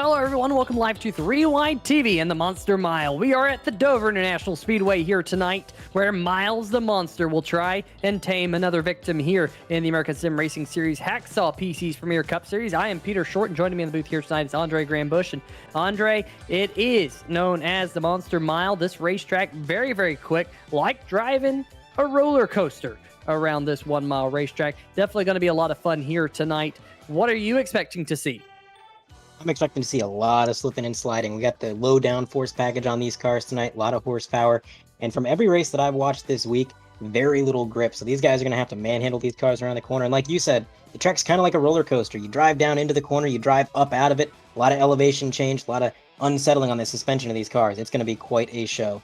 Hello everyone, welcome live to 3Wide TV and the Monster Mile. We are at the Dover International Speedway here tonight, where Miles the Monster will try and tame another victim here in the American Sim Racing Series Hacksaw PC's Premier Cup Series. I am Peter Short, and joining me in the booth here tonight is Andre Graham-Bush. And Andre, it is known as the Monster Mile. This racetrack, very, very quick, like driving a roller coaster around this 1 mile racetrack. Definitely going to be a lot of fun here tonight. What are you expecting to see? I'm expecting to see a lot of slipping and sliding. We got the low downforce package on these cars tonight, a lot of horsepower. And from every race that I've watched this week, very little grip. So these guys are going to have to manhandle these cars around the corner. And like you said, the track's kind of like a roller coaster. You drive down into the corner, you drive up out of it. A lot of elevation change, a lot of unsettling on the suspension of these cars. It's going to be quite a show.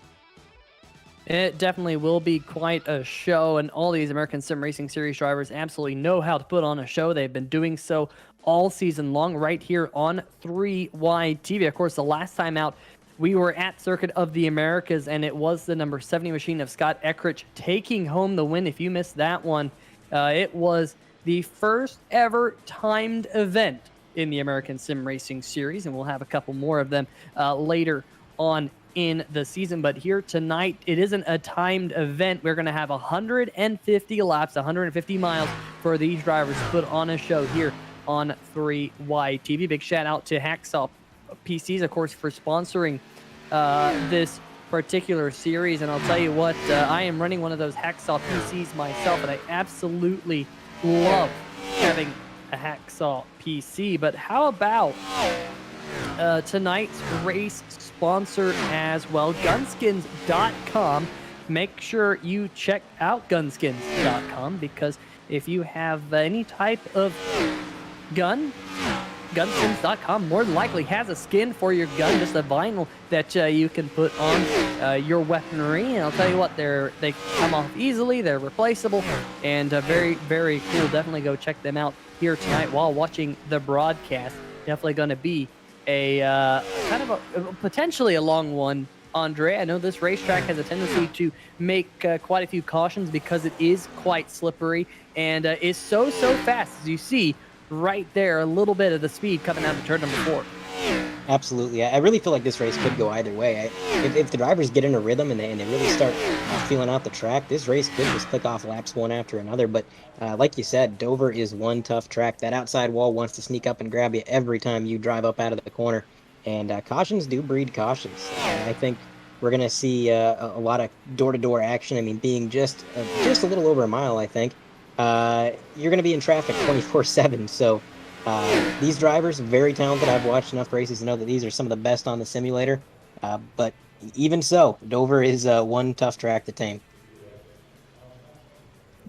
It definitely will be quite a show, and all these American Sim Racing Series drivers absolutely know how to put on a show. They've been doing so all season long right here on 3Wide TV. Of course, the last time out, we were at Circuit of the Americas, and it was the number 70 machine of Scott Eckrich taking home the win. If you missed that one, it was the first ever timed event in the American Sim Racing Series, and we'll have a couple more of them later on in the season. But here tonight, it isn't a timed event. We're going to have 150 laps, 150 miles for these drivers to put on a show here on 3Wide TV. Big shout out to Hacksaw PCs, of course, for sponsoring this particular series. And I'll tell you what, I am running one of those Hacksaw PCs myself, and I absolutely love having a Hacksaw PC. But how about tonight's race sponsor as well, gunskins.com. Make sure you check out gunskins.com, because if you have any type of gun, gunskins.com more than likely has a skin for your gun, just a vinyl that you can put on your weaponry. And I'll tell you what, they come off easily, they're replaceable, and very, very cool. Definitely go check them out here tonight while watching the broadcast. Definitely going to be a kind of a potentially a long one, Andre. I know this racetrack has a tendency to make quite a few cautions because it is quite slippery and is so fast, as you see right there, a little bit of the speed coming out of turn number 4. Absolutely. I really feel like this race could go either way. If the drivers get in a rhythm and they really start feeling out the track, this race could just click off laps one after another. But like you said, Dover is one tough track. That outside wall wants to sneak up and grab you every time you drive up out of the corner. And cautions do breed cautions. I think we're going to see a lot of door-to-door action. I mean, being just a little over a mile, I think. You're going to be in traffic 24/7. So these drivers, very talented. I've watched enough races to know that these are some of the best on the simulator. But even so, Dover is one tough track to tame.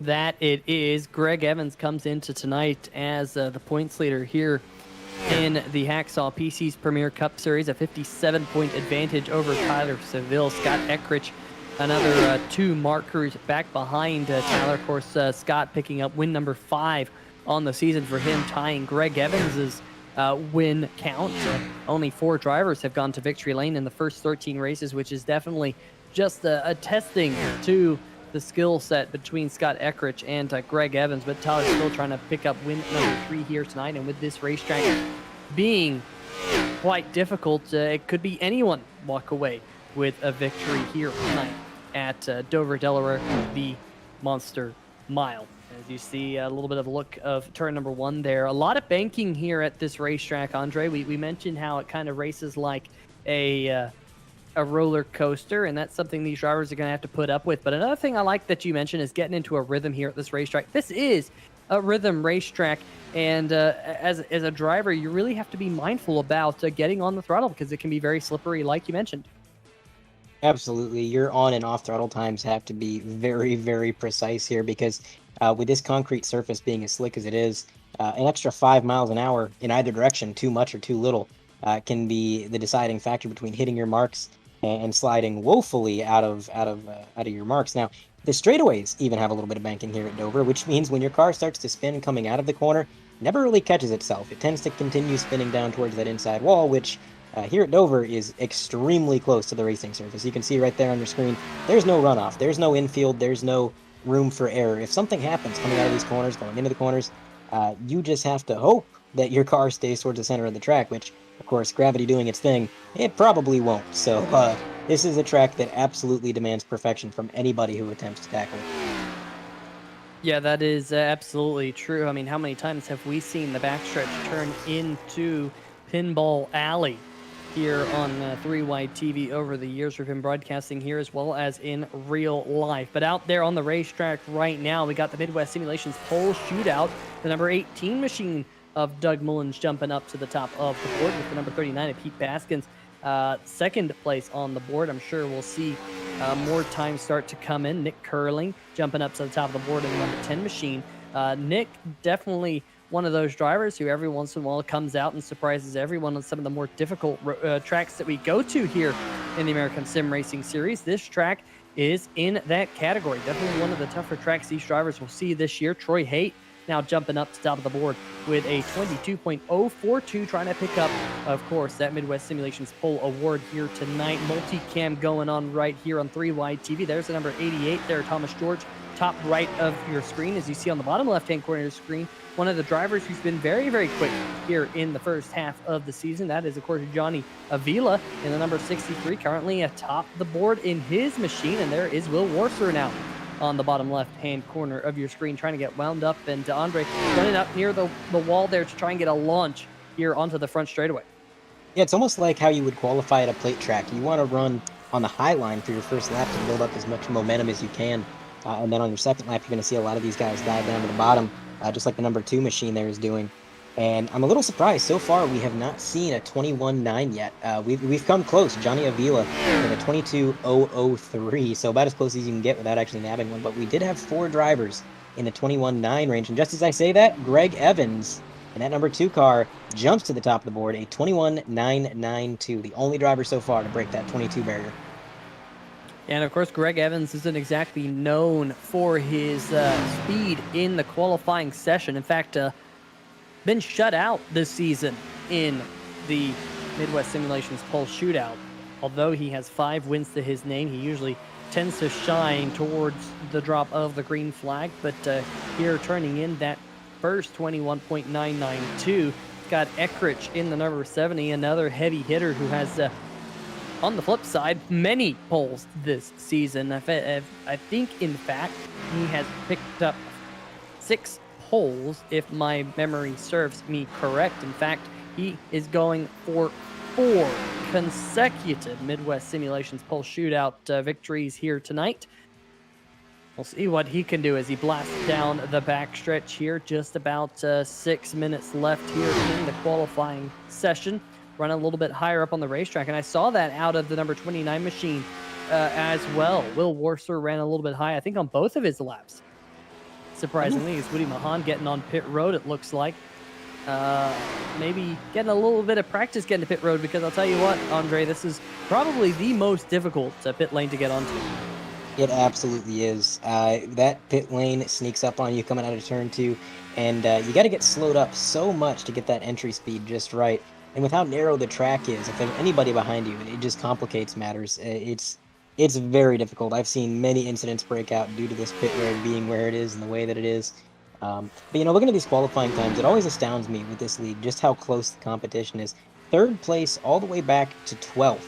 That it is. Greg Evans comes into tonight as the points leader here in the Hacksaw PC's Premier Cup Series, a 57-point advantage over Tyler Seville. Scott Eckrich, another 2 markers back behind Tyler. Of course, Scott picking up win number 5 on the season for him, tying Greg Evans's win count. Only 4 drivers have gone to victory lane in the first 13 races, which is definitely just a testing to the skill set between Scott Eckrich and Greg Evans. But Tyler's still trying to pick up win number 3 here tonight. And with this racetrack being quite difficult, it could be anyone walk away with a victory here tonight at Dover, Delaware, the Monster Mile. As you see, a little bit of a look of turn number 1 there. A lot of banking here at this racetrack, Andre. We mentioned how it kind of races like a roller coaster, and that's something these drivers are going to have to put up with. But another thing I like that you mentioned is getting into a rhythm here at this racetrack. This is a rhythm racetrack, and as a driver, you really have to be mindful about getting on the throttle, because it can be very slippery, like you mentioned. Absolutely. Your on and off throttle times have to be very, very precise here, because with this concrete surface being as slick as it is, an extra 5 miles an hour in either direction, too much or too little, can be the deciding factor between hitting your marks and sliding woefully out of your marks. Now, the straightaways even have a little bit of banking here at Dover, which means when your car starts to spin coming out of the corner, it never really catches itself. It tends to continue spinning down towards that inside wall, which here at Dover is extremely close to the racing surface. You can see right there on your screen, there's no runoff, there's no infield, there's no room for error. If something happens coming out of these corners, going into the corners, you just have to hope that your car stays towards the center of the track, which of course, gravity doing its thing, it probably won't. So this is a track that absolutely demands perfection from anybody who attempts to tackle it. Yeah, that is absolutely true. I mean, how many times have we seen the backstretch turn into Pinball Alley here on 3-Wide TV over the years? We've been broadcasting here as well as in real life. But out there on the racetrack right now, we got the Midwest Simulations pole shootout. The number 18 machine of Doug Mullins jumping up to the top of the board with the number 39 of Pete Baskins. Second place on the board. I'm sure we'll see more time start to come in. Nick Curling jumping up to the top of the board in the number 10 machine. Nick, definitely one of those drivers who every once in a while comes out and surprises everyone on some of the more difficult tracks that we go to here in the American Sim Racing Series. This track is in that category. Definitely one of the tougher tracks these drivers will see this year. Troy Haight now jumping up to top of the board with a 22.042, trying to pick up, of course, that Midwest Simulations Pole Award here tonight. Multicam going on right here on 3-Wide TV. There's the number 88 there, Thomas George, top right of your screen. As you see on the bottom left-hand corner of your screen, one of the drivers who's been very, very quick here in the first half of the season. That is, of course, Johnny Avila in the number 63, currently atop the board in his machine. And there is Will Warser now on the bottom left-hand corner of your screen, trying to get wound up, and Andre running up near the wall there to try and get a launch here onto the front straightaway. Yeah, it's almost like how you would qualify at a plate track. You want to run on the high line for your first lap to build up as much momentum as you can, and then on your second lap, you're going to see a lot of these guys dive down to the bottom, just like the number 2 machine there is doing. And I'm a little surprised. So far, we have not seen a 21.9 yet. We've come close. Johnny Avila with a 22.003, so about as close as you can get without actually nabbing one. But we did have 4 drivers in the 21.9 range. And just as I say that, Greg Evans in that number 2 car jumps to the top of the board, a 21.992, the only driver so far to break that 22 barrier. And of course, Greg Evans isn't exactly known for his speed in the qualifying session. In fact, been shut out this season in the Midwest Simulations Pole Shootout. Although he has 5 wins to his name, he usually tends to shine towards the drop of the green flag. But here turning in that first 21.992, got Eckrich in the number 70, another heavy hitter who has, on the flip side, many poles this season. I think, in fact, he has picked up 6 poles, if my memory serves me correct. In fact, he is going for 4 consecutive Midwest Simulations Pole Shootout victories here tonight. We'll see what he can do as he blasts down the backstretch here. Just about 6 minutes left here in the qualifying session. Running a little bit higher up on the racetrack, and I saw that out of the number 29 machine as well. Will Warser ran a little bit high, I think, on both of his laps. Surprisingly, it's Woody Mahan getting on pit road, it looks like. Maybe getting a little bit of practice getting to pit road, because I'll tell you what, Andre, this is probably the most difficult pit lane to get onto. It absolutely is. That pit lane sneaks up on you coming out of turn 2, and you got to get slowed up so much to get that entry speed just right. And with how narrow the track is, if there's anybody behind you, it just complicates matters. It's very difficult. I've seen many incidents break out due to this pit road being where it is and the way that it is. But, looking at these qualifying times, it always astounds me with this league just how close the competition is. 3rd place all the way back to 12th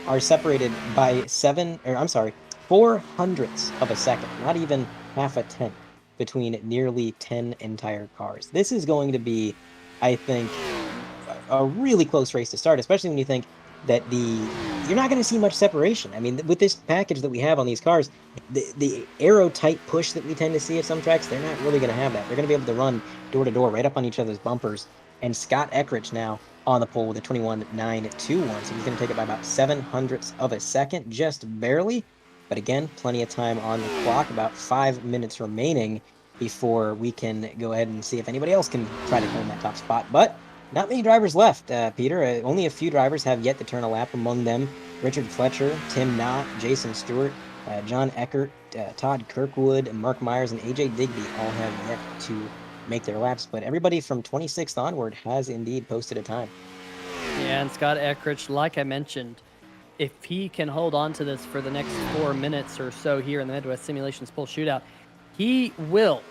are separated by 4 hundredths of a second, not even half a tenth, between nearly 10 entire cars. This is going to be, I think, a really close race to start, especially when you think that you're not going to see much separation. I mean, with this package that we have on these cars, the aero tight push that we tend to see at some tracks, they're not really going to have that. They're going to be able to run door to door right up on each other's bumpers. And Scott Eckrich now on the pole with a 21.921, so he's going to take it by about 7 hundredths of a second, just barely. But again, plenty of time on the clock, about 5 minutes remaining before we can go ahead and see if anybody else can try to claim that top spot. But not many drivers left, Peter. Only a few drivers have yet to turn a lap. Among them, Richard Fletcher, Tim Knott, Jason Stewart, John Eckert, Todd Kirkwood, Mark Myers, and AJ Digby all have yet to make their laps. But everybody from 26th onward has indeed posted a time. Yeah, and Scott Eckrich, like I mentioned, if he can hold on to this for the next 4 minutes or so here in the Midwest Simulations Pole Shootout, he will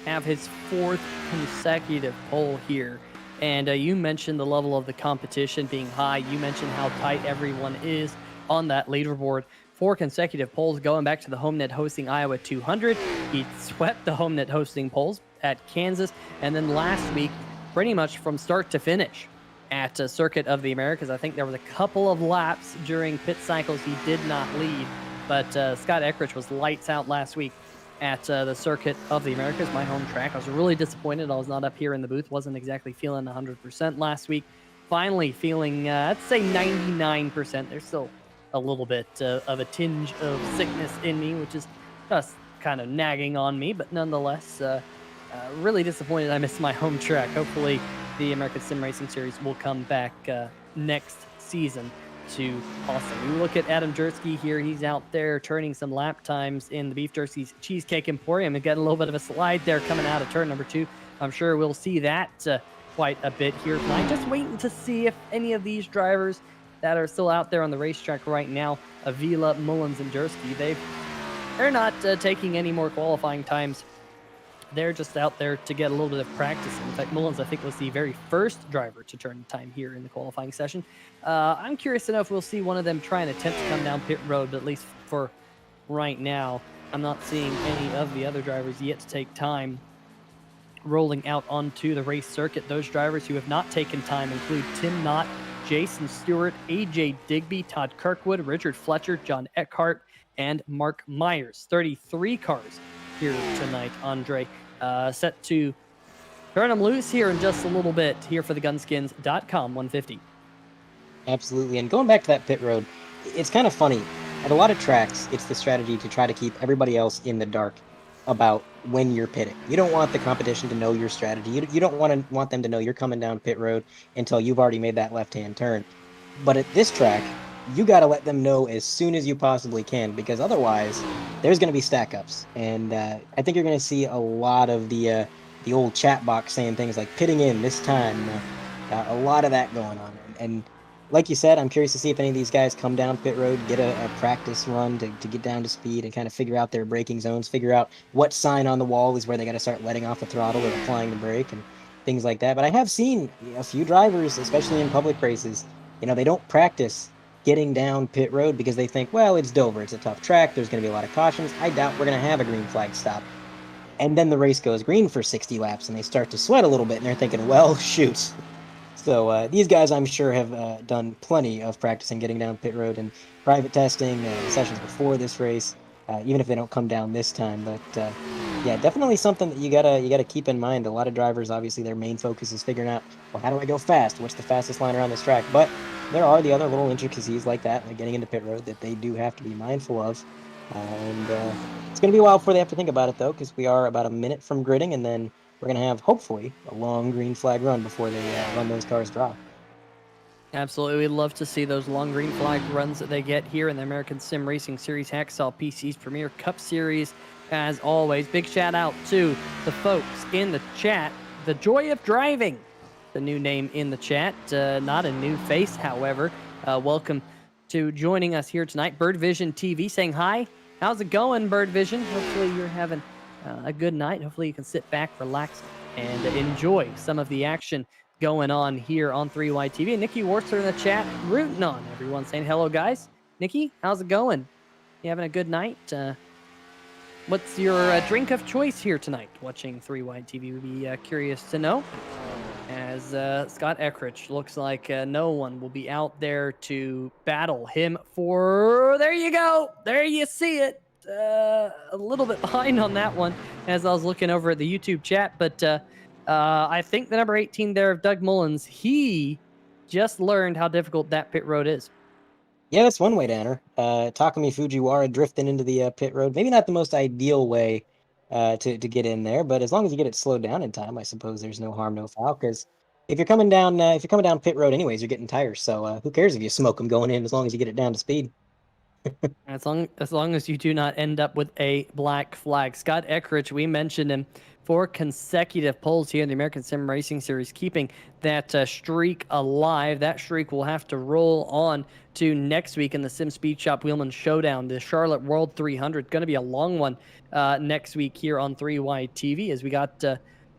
have his 4th consecutive pole here And you mentioned the level of the competition being high. You mentioned how tight everyone is on that leaderboard. 4 consecutive polls going back to the HomeNet hosting Iowa 200. He swept the HomeNet hosting polls at Kansas. And then last week, pretty much from start to finish at Circuit of the Americas, I think there was a couple of laps during pit cycles he did not lead. But Scott Eckrich was lights out last week at the Circuit of the Americas, my home track. I was really disappointed I was not up here in the booth. Wasn't exactly feeling 100% last week. Finally feeling, I'd say 99%. There's still a little bit of a tinge of sickness in me, which is just kind of nagging on me. But nonetheless, really disappointed I missed my home track. Hopefully the American Sim Racing Series will come back next season to awesome. We look at Adam Jersky here. He's out there turning some lap times in the Beef Jersey's Cheesecake Emporium and getting a little bit of a slide there coming out of turn number 2. I'm sure we'll see that quite a bit here tonight. Just waiting to see if any of these drivers that are still out there on the racetrack right now, Avila, Mullins, and Jersky, they're not taking any more qualifying times. They're just out there to get a little bit of practice. In fact, Mullins, I think, was the very first driver to turn time here in the qualifying session. I'm curious to know if we'll see one of them try and attempt to come down pit road, but at least for right now, I'm not seeing any of the other drivers yet to take time rolling out onto the race circuit. Those drivers who have not taken time include Tim Knott, Jason Stewart, AJ Digby, Todd Kirkwood, Richard Fletcher, John Eckhart, and Mark Myers. 33 cars here tonight, Andre. Set to turn them loose here in just a little bit here for the Gunskins.com 150. Absolutely. And going back to that pit road, it's kind of funny. At a lot of tracks, it's the strategy to try to keep everybody else in the dark about when you're pitting. You don't want the competition to know your strategy. You don't want them to know you're coming down pit road until you've already made that left-hand turn. But at this track, you got to let them know as soon as you possibly can, because otherwise there's going to be stack-ups. And I think you're going to see a lot of the old chat box saying things like pitting in this time. A lot of that going on. And like you said, I'm curious to see if any of these guys come down pit road, get a practice run to get down to speed and kind of figure out their braking zones, figure out what sign on the wall is where they got to start letting off the throttle or applying the brake and things like that. But I have seen a few drivers, especially in public races, they don't practice getting down pit road because they think, well, it's Dover, it's a tough track, there's going to be a lot of cautions, I doubt we're going to have a green flag stop. And then the race goes green for 60 laps and they start to sweat a little bit and they're thinking, well, shoot. So these guys, I'm sure, have done plenty of practicing getting down pit road and private testing sessions before this race, even if they don't come down this time. But yeah, definitely something that you gotta keep in mind. A lot of drivers, obviously, their main focus is figuring out, well, how do I go fast? What's the fastest line around this track? But there are the other little intricacies like that, like getting into pit road, that they do have to be mindful of. And it's going to be a while before they have to think about it, though, because we are about a minute from gridding, and then we're going to have, hopefully, a long green flag run before they run those cars dry. Absolutely. We'd love to see those long green flag runs that they get here in the American Sim Racing Series Hacksaw PC's Premier Cup Series. As always, big shout out to the folks in the chat. The Joy of Driving, the new name in the chat. Not a new face, however. Welcome to joining us here tonight. Bird Vision TV saying hi. How's it going, Bird Vision? Hopefully you're having a good night. Hopefully you can sit back, relax, and enjoy some of the action going on here on 3Y TV. And Nikki Wartzer in the chat rooting on everyone, saying hello, guys. Nikki, how's it going? You having a good night? What's your drink of choice here tonight? Watching 3Y TV, would be curious to know. As Scott Eckrich looks like no one will be out there to battle him for. There you go. There you see it. A little bit behind on that one as I was looking over at the YouTube chat, but I think the number 18 there of Doug Mullins, he just learned how difficult that pit road is. Yeah, that's one way to enter. Takumi Fujiwara drifting into the pit road. Maybe not the most ideal way to get in there, but as long as you get it slowed down in time, I suppose there's no harm, no foul. Because if you're coming down pit road anyways, you're getting tires. So who cares if you smoke them going in, as long as you get it down to speed. As long as you do not end up with a black flag. Scott Eckrich, we mentioned him 4 consecutive polls here in the American Sim Racing Series, keeping that streak alive. That streak will have to roll on to next week in the Sim Speed Shop Wheelman Showdown, the Charlotte World 300. Going to be a long one next week here on 3Y TV, as we got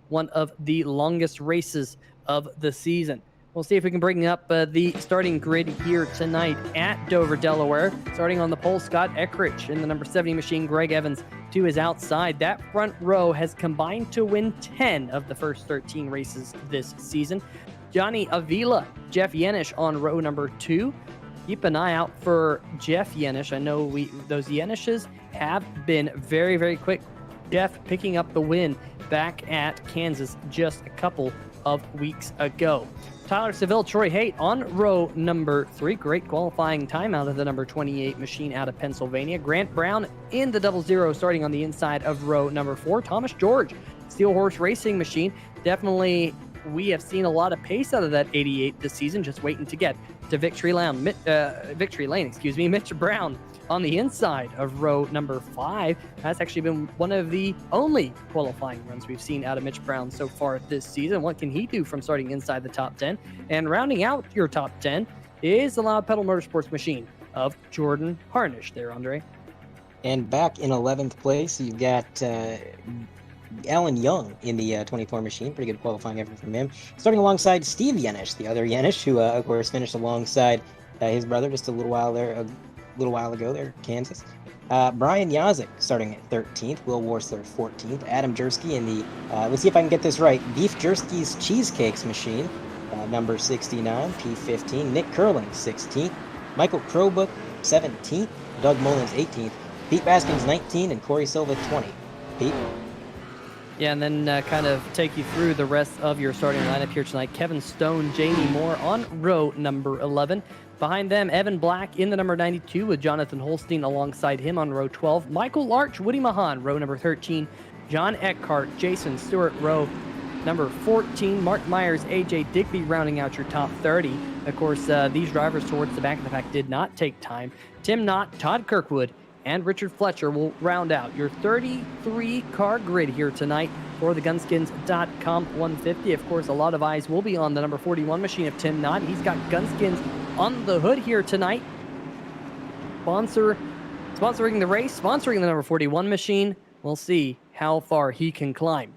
one of the longest races of the season. We'll see if we can bring up the starting grid here tonight at Dover, Delaware. Starting on the pole, Scott Eckrich in the number 70 machine, Greg Evans to his outside. That front row has combined to win 10 of the first 13 races this season. Johnny Avila, Jeff Yenish on row number 2. Keep an eye out for Jeff Yenish. I know those Yenishes have been very, very quick. Jeff picking up the win back at Kansas just a couple of weeks ago. Tyler Seville, Troy Haight on row number 3. Great qualifying time out of the number 28 machine out of Pennsylvania. Grant Brown in the 00 starting on the inside of row number 4. Thomas George, Steel Horse Racing machine. Definitely, we have seen a lot of pace out of that 88 this season. Just waiting to get to victory lane. Mitch Brown on the inside of row number 5. That's actually been one of the only qualifying runs we've seen out of Mitch Brown so far this season. What can he do from starting inside the top 10? And rounding out your top 10 is the Loud Pedal Motorsports machine of Jordan Harnish there, Andre. And back in 11th place, you've got Alan Young in the 24 machine. Pretty good qualifying effort from him. Starting alongside Steve Yenish, the other Yenish, who, of course, finished alongside his brother just a little while ago there, Kansas. Brian Yazik starting at 13th. Will Worsler 14th. Adam Jersky in the, let's see if I can get this right, Beef Jersky's Cheesecakes machine, number 69, P15. Nick Curling 16th. Michael Crowbook 17th. Doug Mullins 18th. Pete Baskins 19, and Corey Silva 20. Pete? Yeah, and then kind of take you through the rest of your starting lineup here tonight. Kevin Stone, Jamie Moore on row number 11. Behind them, Evan Black in the number 92 with Jonathan Holstein alongside him on row 12. Michael Larch, Woody Mahan, row number 13. John Eckhart, Jason Stewart, row number 14. Mark Myers, AJ Digby rounding out your top 30. Of course, these drivers towards the back of the pack did not take time. Tim Knott, Todd Kirkwood, and Richard Fletcher will round out your 33-car grid here tonight for the Gunskins.com 150. Of course, a lot of eyes will be on the number 41 machine of Tim Knott. He's got Gunskins on the hood here tonight. Sponsoring the race, sponsoring the number 41 machine. We'll see how far he can climb.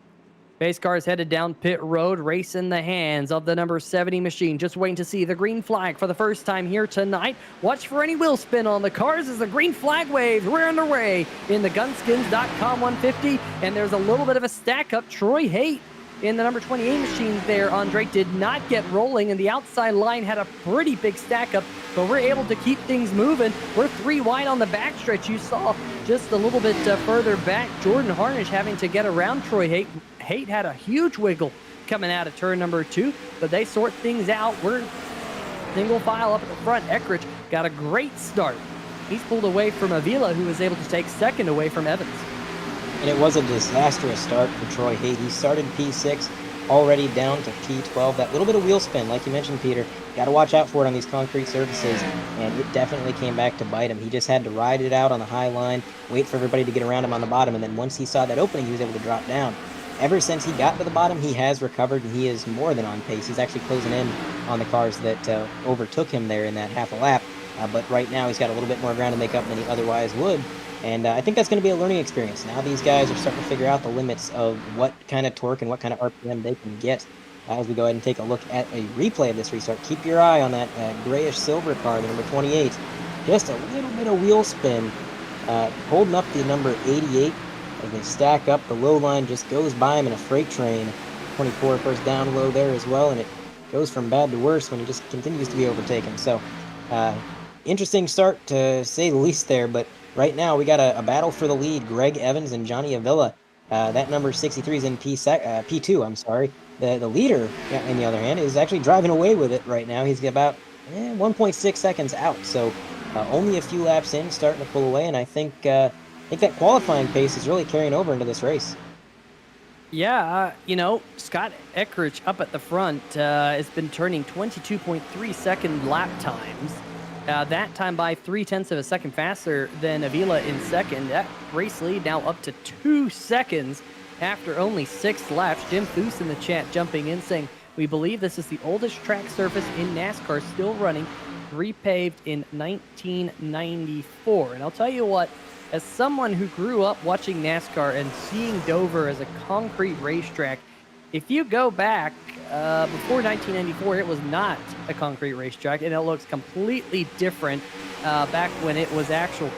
Base cars headed down pit road, race in the hands of the number 70 machine. Just waiting to see the green flag for the first time here tonight. Watch for any wheel spin on the cars as the green flag waves. We're underway in the Gunskins.com 150, and there's a little bit of a stack up. Troy Haight in the number 28 machine there, Andre, did not get rolling, and the outside line had a pretty big stack up, but we're able to keep things moving. We're 3 wide on the backstretch. You saw just a little bit further back, Jordan Harnish having to get around Troy Haight. Haight had a huge wiggle coming out of turn number 2, but they sort things out. We're single file up at the front. Eckrich got a great start. He's pulled away from Avila, who was able to take second away from Evans. And it was a disastrous start for Troy Haight. He started P6, already down to P12. That little bit of wheel spin, like you mentioned, Peter, got to watch out for it on these concrete surfaces, and it definitely came back to bite him. He just had to ride it out on the high line, wait for everybody to get around him on the bottom, and then once he saw that opening, he was able to drop down. Ever since he got to the bottom, he has recovered, and he is more than on pace. He's actually closing in on the cars that overtook him there in that half a lap. But right now, he's got a little bit more ground to make up than he otherwise would. And I think that's going to be a learning experience. Now these guys are starting to figure out the limits of what kind of torque and what kind of RPM they can get. As we go ahead and take a look at a replay of this restart, keep your eye on that grayish-silver car, the number 28. Just a little bit of wheel spin, holding up the number 88. As they stack up, the low line just goes by him in a freight train. 24 first down low there as well, and it goes from bad to worse when he just continues to be overtaken. So, interesting start to say the least there, but right now we got a battle for the lead. Greg Evans and Johnny Avila. That number 63 is in P2, I'm sorry. The leader, on the other hand, is actually driving away with it right now. He's about 1.6 seconds out, so only a few laps in, starting to pull away, and I think that qualifying pace is really carrying over into this race. Yeah, Scott Eckrich up at the front has been turning 22.3 second lap times. That time by 0.3 of a second faster than Avila in second. That race lead now up to 2 seconds after only 6 laps. Jim Foose in the chat jumping in saying, we believe this is the oldest track surface in NASCAR still running, repaved in 1994. And I'll tell you what, as someone who grew up watching NASCAR and seeing Dover as a concrete racetrack, if you go back before 1994, it was not a concrete racetrack, and it looks completely different back when it was actual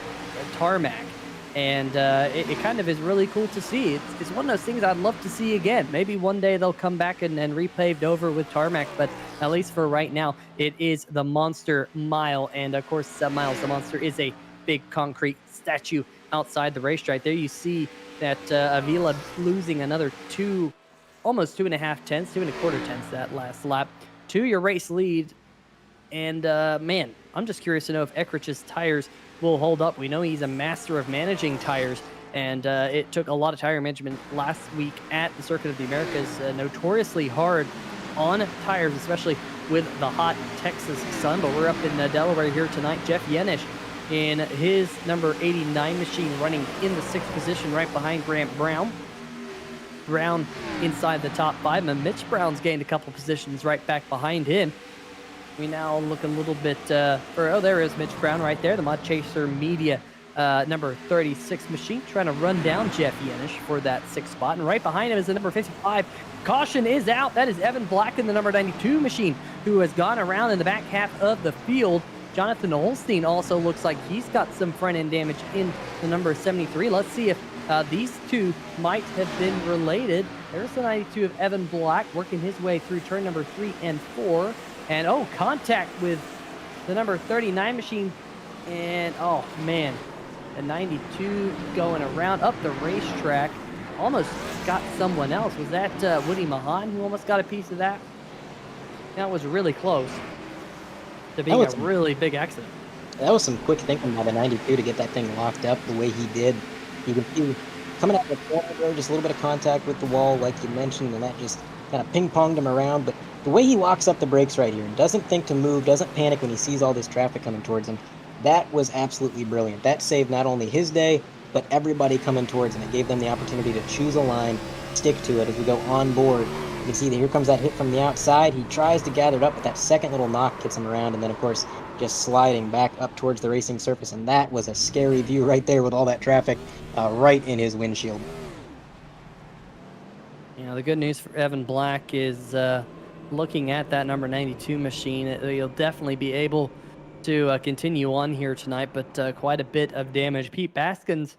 tarmac. And it kind of is really cool to see. It's one of those things I'd love to see again. Maybe one day they'll come back and repaved over with tarmac, but at least for right now, it is the Monster Mile. And of course, Miles the Monster is a big concrete statue outside the racetrack. There you see that Avila losing another almost 2.5 tenths, 2.25 tenths that last lap to your race lead. And man, I'm just curious to know if Echrich's tires will hold up. We know he's a master of managing tires, and it took a lot of tire management last week at the Circuit of the Americas. Notoriously hard on tires, especially with the hot Texas sun. But we're up in Delaware here tonight. Jeff Yenish in his number 89 machine running in the 6th position right behind Grant Brown. Brown inside the top 5, and Mitch Brown's gained a couple positions right back behind him. We now look a little bit there is Mitch Brown right there, the Mod Chaser Media number 36 machine, trying to run down Jeff Yenish for that 6th spot. And right behind him is the number 55. Caution is out. That is Evan Black in the number 92 machine, who has gone around in the back half of the field. Jonathan Holstein also looks like he's got some front end damage in the number 73. Let's see if these two might have been related. There's the 92 of Evan Black working his way through turn number 3 and 4. And contact with the number 39 machine. And oh man, the 92 going around up the racetrack. Almost got someone else. Was that Woody Mahan who almost got a piece of that? That was really close to being a really big accident. That was some quick thinking by the 92 to get that thing locked up the way he did. You could see coming out of the corner there, just a little bit of contact with the wall, like you mentioned, and that just kind of ping-ponged him around. But the way he locks up the brakes right here and doesn't think to move, doesn't panic when he sees all this traffic coming towards him, that was absolutely brilliant. That saved not only his day, but everybody coming towards him. It gave them the opportunity to choose a line, stick to it as we go on board. You can see that here comes that hit from the outside. He tries to gather it up, but that second little knock gets him around, and then, of course, just sliding back up towards the racing surface. And that was a scary view right there with all that traffic right in his windshield. You know, the good news for Evan Black is looking at that number 92 machine, you'll definitely be able to continue on here tonight, but quite a bit of damage. Pete Baskins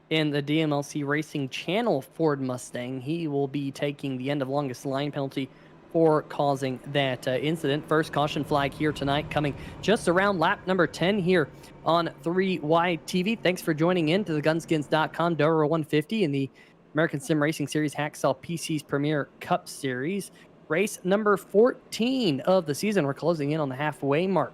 in the DMLC Racing Channel Ford Mustang, he will be taking the end of longest line penalty for causing that incident. First caution flag here tonight, coming just around lap number 10 here on 3 Wide TV. Thanks for joining in to the Gunskins.com Dover 150 in the American Sim Racing Series Hacksaw PC's Premier Cup Series. Race number 14 of the season. We're closing in on the halfway mark,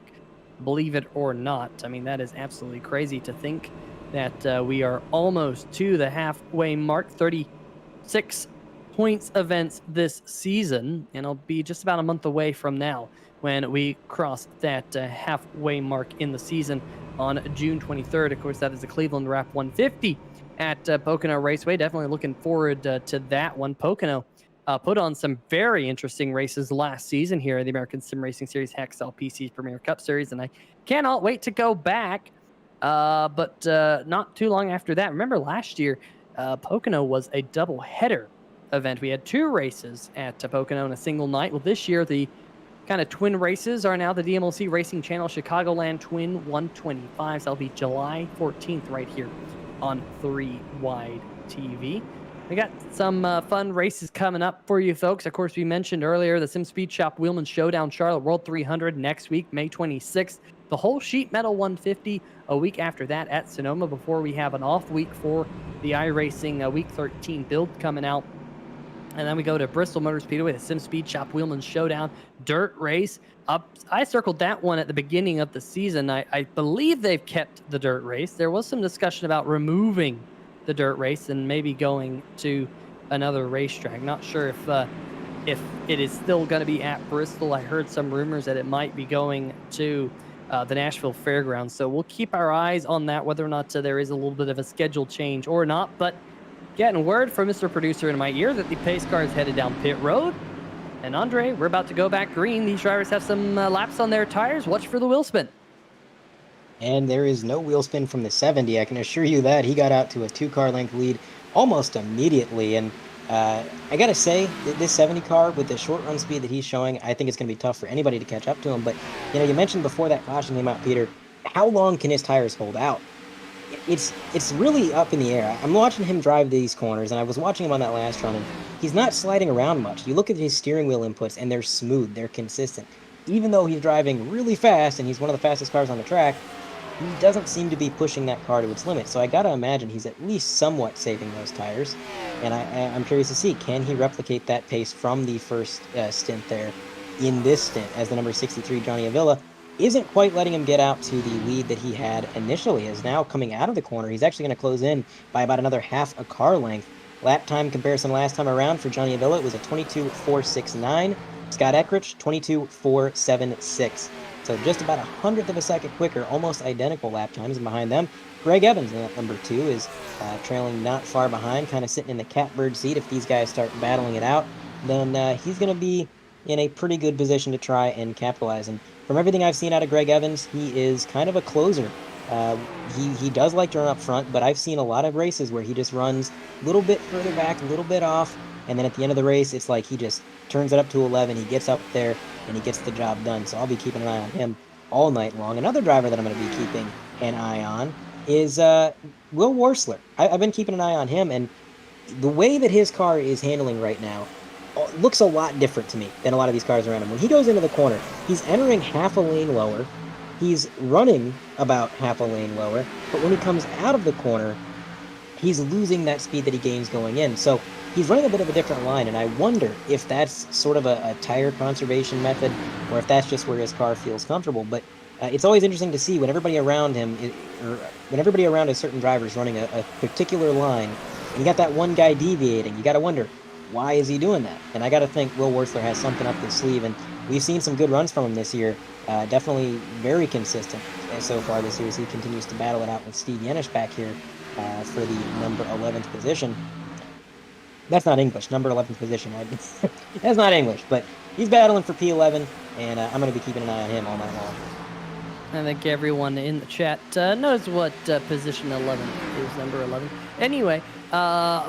believe it or not. I mean, that is absolutely crazy to think that we are almost to the halfway mark. 36 points events this season, and it'll be just about a month away from now when we cross that halfway mark in the season on June 23rd. Of course, that is the Cleveland Wrap 150 at Pocono Raceway. Definitely looking forward to that one. Pocono put on some very interesting races last season here in the American Sim Racing Series Hacksaw PC's Premier Cup Series, and I cannot wait to go back. But not too long after that, remember last year, Pocono was a double header event. We had 2 races at Pocono in a single night. Well, this year, the kind of twin races are now the DMLC Racing Channel Chicagoland Twin 125s. That'll be July 14th right here on 3 Wide TV. We got some fun races coming up for you folks. Of course, we mentioned earlier the Sim Speed Shop Wheelman Showdown Charlotte World 300 next week, May 26th. The whole sheet metal 150 a week after that at Sonoma, before we have an off week for the iRacing week 13 build coming out. And then we go to Bristol Motor Speedway, the Sim Speed Shop Wheelman Showdown Dirt Race. I circled that one at the beginning of the season. I believe they've kept the Dirt Race. There was some discussion about removing the Dirt Race and maybe going to another racetrack. Not sure if it is still going to be at Bristol. I heard some rumors that it might be going to the Nashville Fairgrounds. So we'll keep our eyes on that, whether or not there is a little bit of a schedule change or not. But getting word from Mr. Producer in my ear that the pace car is headed down pit road. And Andre, we're about to go back green. These drivers have some laps on their tires. Watch for the wheel spin. And there is no wheel spin from the 70. I can assure you that. He got out to a 2-car length lead almost immediately. And I gotta say, this 70 car with the short run speed that he's showing, I think it's gonna be tough for anybody to catch up to him. But you mentioned before that caution came out, Peter, how long can his tires hold out? It's really up in the air. I'm watching him drive these corners, and I was watching him on that last run, and he's not sliding around much. You look at his steering wheel inputs, and they're smooth, they're consistent. Even though he's driving really fast, and he's one of the fastest cars on the track, he doesn't seem to be pushing that car to its limit. So I gotta imagine he's at least somewhat saving those tires, and I'm curious to see, can he replicate that pace from the first stint there in this stint, as the number 63 Johnny Avila isn't quite letting him get out to the lead that he had initially. Is now coming out of the corner. He's actually going to close in by about another half a car length. Lap time comparison last time around for Johnny Avila, it was a 22.469. Scott Eckrich, 22.476. So just about 100th of a second quicker, almost identical lap times. And behind them, Greg Evans in that number 2 is trailing not far behind, kind of sitting in the catbird seat. If these guys start battling it out, then he's going to be in a pretty good position to try and capitalize. And from everything I've seen out of Greg Evans, he is kind of a closer. He does like to run up front, but I've seen a lot of races where he just runs a little bit further back, a little bit off, and then at the end of the race, it's like he just turns it up to 11, he gets up there, and he gets the job done. So I'll be keeping an eye on him all night long. Another driver that I'm going to be keeping an eye on is Will Worsler. I've been keeping an eye on him, and the way that his car is handling right now looks a lot different to me than a lot of these cars around him. When he goes into the corner, he's entering half a lane lower, he's running about half a lane lower, but when he comes out of the corner, he's losing that speed that he gains going in. So he's running a bit of a different line, and I wonder if that's sort of a tire conservation method, or if that's just where his car feels comfortable. But it's always interesting to see when everybody around him, or when everybody around a certain driver is running a particular line, and you got that one guy deviating, you got to wonder, why is he doing that? And I got to think Will Worsler has something up his sleeve, and we've seen some good runs from him this year. Definitely very consistent so far this year as he continues to battle it out with Steve Yenish back here for the number 11th position. That's not English, number 11th position. That's not English, but he's battling for P11, and I'm going to be keeping an eye on him all night long. I think everyone in the chat knows what position 11 is, number 11. Anyway,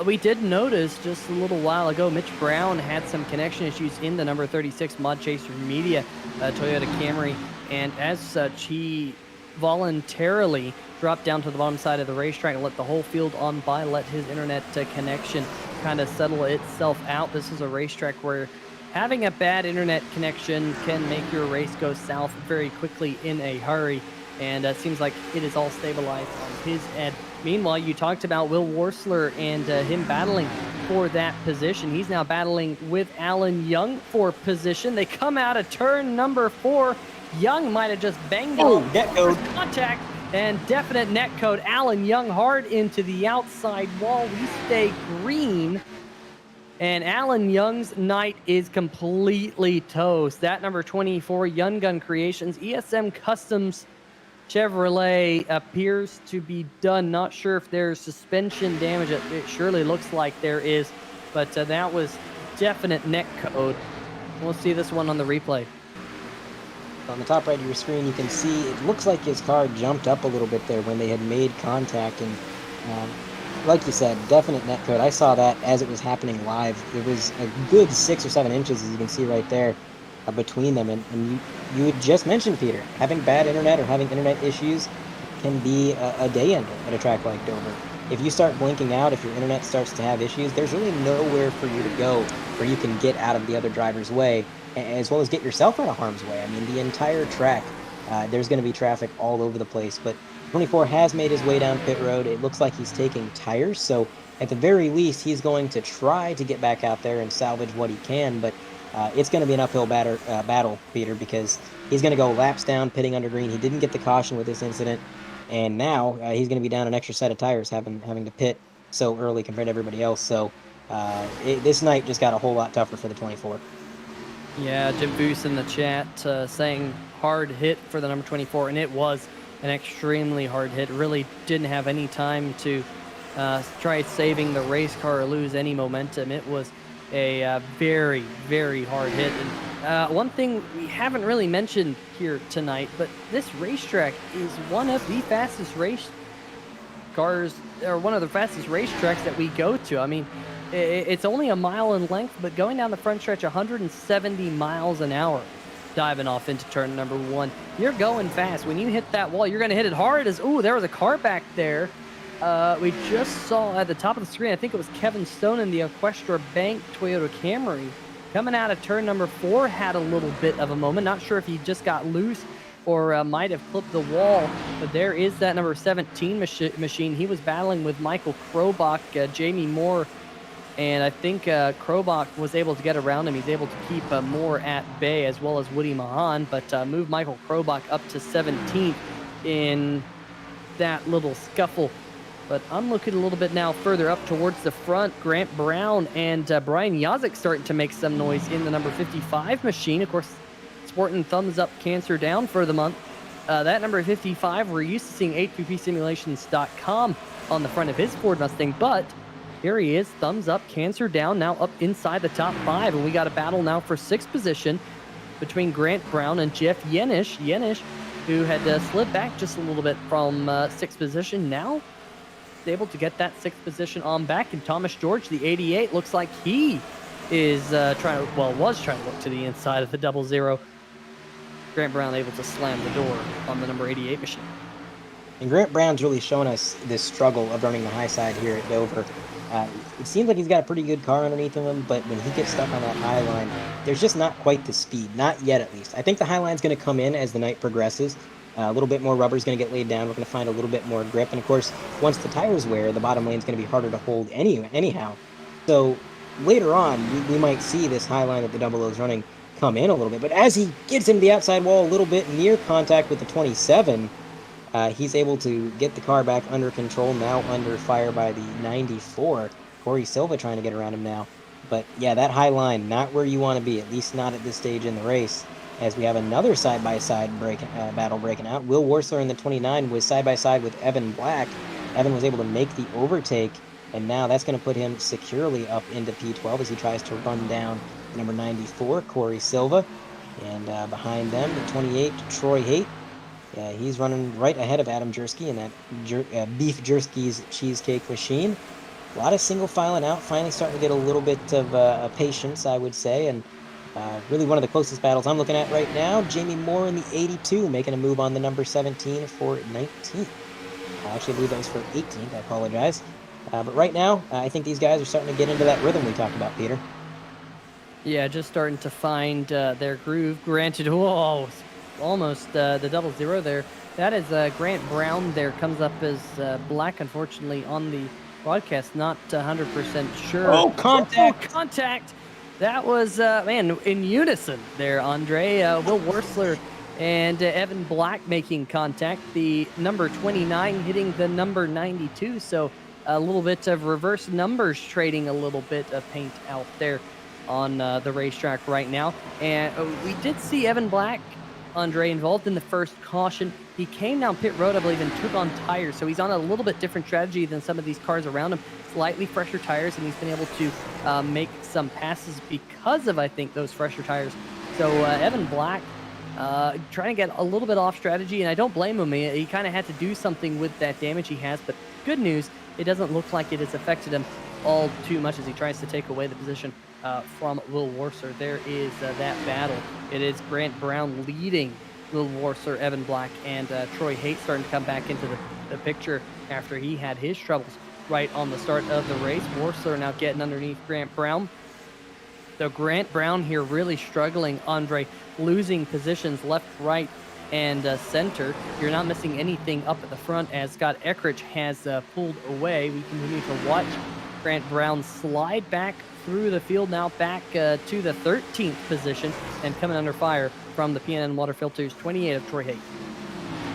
we did notice just a little while ago, Mitch Brown had some connection issues in the number 36 Mod Chaser Media Toyota Camry, and as such, he voluntarily dropped down to the bottom side of the racetrack and let the whole field on by, let his internet connection kind of settle itself out. This is a racetrack where having a bad internet connection can make your race go south very quickly in a hurry, and it seems like it is all stabilized on his end. Meanwhile, you talked about Will Worsler and him battling for that position. He's now battling with Alan Young for position. They come out of turn number 4. Young might have just banged net code contact, and definite net code. Alan Young hard into the outside wall. We stay green. And Alan Young's night is completely toast. That number 24, Young Gun Creations, ESM Customs Chevrolet appears to be done. Not sure if there's suspension damage. It surely looks like there is, but that was definite net code. We'll see this one on the replay. On the top right of your screen, you can see it looks like his car jumped up a little bit there when they had made contact, and like you said, definite net code. I saw that as it was happening live. It was a good 6 or 7 inches, as you can see right there, between them. And you had just mentioned, Peter, having bad internet or having internet issues can be a day ender at a track like Dover. If you start blinking out, if your internet starts to have issues, there's really nowhere for you to go where you can get out of the other driver's way, as well as get yourself out of harm's way. I mean, the entire track, there's going to be traffic all over the place, but 24 has made his way down pit road. It looks like he's taking tires, so at the very least, he's going to try to get back out there and salvage what he can, but it's going to be an uphill battle, Peter, because he's going to go laps down, pitting under green. He didn't get the caution with this incident, and now he's going to be down an extra set of tires, having to pit so early compared to everybody else. So this night just got a whole lot tougher for the 24. Yeah, Jim Foose in the chat saying hard hit for the number 24, and it was an extremely hard hit. Really didn't have any time to try saving the race car or lose any momentum. It was a very, very hard hit. And one thing we haven't really mentioned here tonight, but this racetrack is one of the fastest race cars, or one of the fastest racetracks that we go to. I mean, It's only a mile in length, but going down the front stretch 170 miles an hour, diving off into turn number 1. You're going fast. When you hit that wall, you're going to hit it hard as, ooh, there was a car back there. We just saw at the top of the screen, I think it was Kevin Stone in the Equestra Bank Toyota Camry. Coming out of turn number 4, had a little bit of a moment. Not sure if he just got loose or might have clipped the wall, but there is that number 17 machine. He was battling with Michael Krobach, Jamie Moore, and I think Krobach was able to get around him. He's able to keep Moore at bay, as well as Woody Mahan, but move Michael Krobach up to 17th in that little scuffle. But I'm looking a little bit now further up towards the front. Grant Brown and Brian Yazik starting to make some noise in the number 55 machine. Of course, sporting thumbs up, cancer down for the month. That number 55, we're used to seeing 8ppsimulations.com on the front of his Ford Mustang, but here he is, thumbs up, cancer down, now up inside the top 5, and we got a battle now for 6th position between Grant Brown and Jeff Yenish. Yenish, who had slid back just a little bit from 6th position, now able to get that 6th position on back. And Thomas George, the 88, looks like he is was trying to look to the inside of the 00. Grant Brown able to slam the door on the number 88 machine. And Grant Brown's really shown us this struggle of running the high side here at Dover. It seems like he's got a pretty good car underneath of him, but when he gets stuck on that high line, there's just not quite the speed. Not yet, at least. I think the high line's going to come in as the night progresses. A little bit more rubber is going to get laid down. We're going to find a little bit more grip. And, of course, once the tires wear, the bottom lane's going to be harder to hold anyhow. So later on, we might see this high line that the 00's running come in a little bit. But as he gets into the outside wall a little bit near contact with the 27, he's able to get the car back under control, now under fire by the 94. Corey Silva trying to get around him now. But, yeah, that high line, not where you want to be, at least not at this stage in the race, as we have another side-by-side battle breaking out. Will Worsler in the 29 was side-by-side with Evan Black. Evan was able to make the overtake, and now that's going to put him securely up into P12 as he tries to run down number 94, Corey Silva. And behind them, the 28, Troy Haight. He's running right ahead of Adam Jersky in that Beef Jersky's Cheesecake Machine. A lot of single filing out, finally starting to get a little bit of patience, I would say, and really one of the closest battles I'm looking at right now. Jamie Moore in the 82 making a move on the number 17 for 19th. Actually, I believe that was for 18th. I apologize. But right now, I think these guys are starting to get into that rhythm we talked about, Peter. Yeah, just starting to find their groove. Granted, almost the 00 there. That is Grant Brown there. Comes up as black, unfortunately, on the broadcast. Not 100% sure. Oh, contact! Oh, contact! That was, man, in unison there, Andre. Will Worsler and Evan Black making contact. The number 29 hitting the number 92. So a little bit of reverse numbers trading a little bit of paint out there on the racetrack right now. And we did see Evan Black, Andre, involved in the first caution. He came down pit road, I believe, and took on tires. So he's on a little bit different strategy than some of these cars around him. Slightly fresher tires, and he's been able to make some passes because of, I think, those fresher tires. So Evan Black trying to get a little bit off strategy, and I don't blame him. He kind of had to do something with that damage he has, but good news, it doesn't look like it has affected him all too much as he tries to take away the position from Will Worsler. There is that battle. It is Grant Brown leading Will Worsler, Evan Black, and Troy Haight starting to come back into the picture after he had his troubles right on the start of the race. Worsler now getting underneath Grant Brown. So Grant Brown here really struggling, Andre, losing positions left, right, and center. You're not missing anything up at the front as Scott Eckrich has pulled away. We continue to watch Grant Brown slide back through the field, now back to the 13th position and coming under fire from the PNN Water Filters 28 of Troy Haight.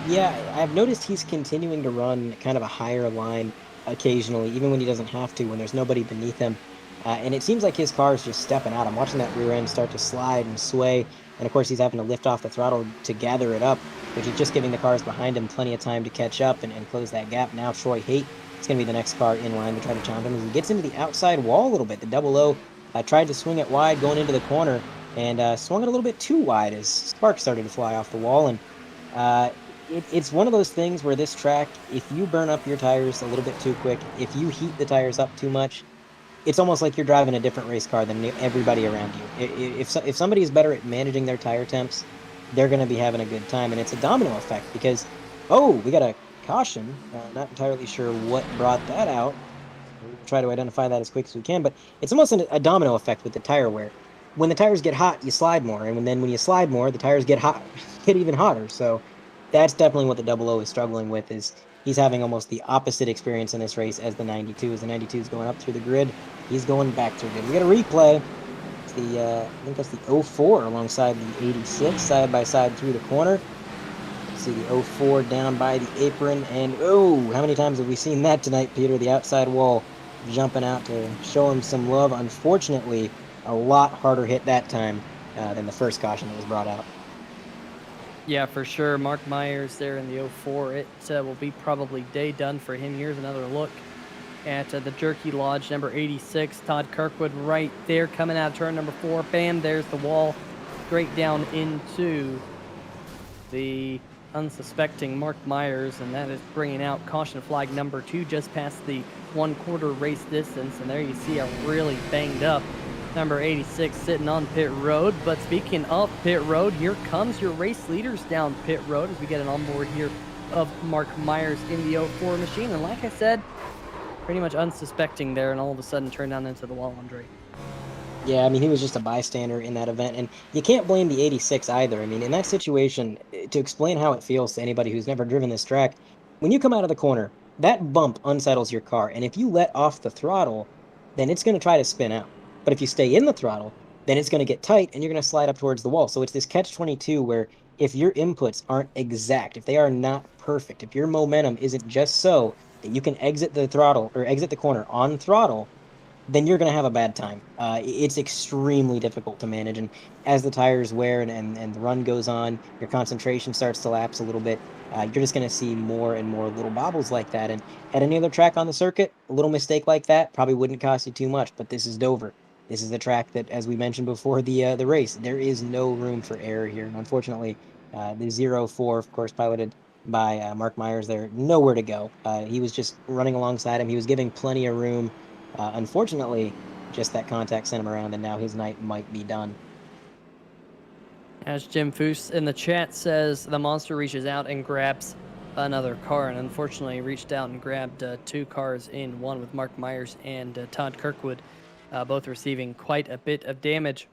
Yeah, I've noticed he's continuing to run kind of a higher line occasionally, even when he doesn't have to, when there's nobody beneath him. And it seems like his car is just stepping out. I'm watching that rear end start to slide and sway. And of course, he's having to lift off the throttle to gather it up, which is just giving the cars behind him plenty of time to catch up and close that gap. Now Troy Haight is going to be the next car in line to try to challenge him as he gets into the outside wall a little bit. The 00 tried to swing it wide going into the corner and swung it a little bit too wide as sparks started to fly off the wall. And it's one of those things where this track, if you burn up your tires a little bit too quick, if you heat the tires up too much, it's almost like you're driving a different race car than everybody around you. If somebody is better at managing their tire temps, they're going to be having a good time, and it's a domino effect because, oh, we got a caution. Not entirely sure what brought that out. We'll try to identify that as quick as we can, but it's almost a domino effect with the tire wear. When the tires get hot, you slide more, and when you slide more, the tires get hot, get even hotter. So that's definitely what the Double O is struggling with. Is he's having almost the opposite experience in this race as the 92. As the 92 is going up through the grid, he's going back through the grid. We got a replay. It's the I think that's the 04 alongside the 86, side by side through the corner. See the 04 down by the apron, and oh, how many times have we seen that tonight, Peter? The outside wall jumping out to show him some love. Unfortunately, a lot harder hit that time than the first caution that was brought out. Yeah, for sure. Mark Myers there in the 04. It will be probably day done for him. Here's another look at the Jerky Lodge, number 86. Todd Kirkwood right there coming out of turn number 4. Bam, there's the wall straight down into the unsuspecting Mark Myers, and that is bringing out caution flag number 2 just past the 1/4 race distance. And there you see a really banged up number 86 sitting on pit road. But speaking of pit road, here comes your race leaders down pit road as we get an onboard here of Mark Myers in the 04 machine. And like I said, pretty much unsuspecting there, and all of a sudden turned down into the wall, Andre. Yeah, I mean, he was just a bystander in that event, and you can't blame the 86 either. I mean, in that situation, to explain how it feels to anybody who's never driven this track, when you come out of the corner, that bump unsettles your car, and if you let off the throttle, then it's going to try to spin out. But if you stay in the throttle, then it's going to get tight, and you're going to slide up towards the wall. So it's this catch-22 where if your inputs aren't exact, if they are not perfect, if your momentum isn't just so that you can exit the throttle or exit the corner on throttle, then you're going to have a bad time. It's extremely difficult to manage. And as the tires wear and the run goes on, your concentration starts to lapse a little bit. You're just going to see more and more little bobbles like that. And at any other track on the circuit, a little mistake like that probably wouldn't cost you too much. But this is Dover. This is the track that, as we mentioned before the race, there is no room for error here. And unfortunately, the 04, of course, piloted by Mark Myers there, nowhere to go. He was just running alongside him. He was giving plenty of room. Unfortunately, just that contact sent him around, and now his night might be done. As Jim Foose in the chat says, the monster reaches out and grabs another car, and unfortunately reached out and grabbed 2 cars in one, with Mark Myers and Todd Kirkwood both receiving quite a bit of damage.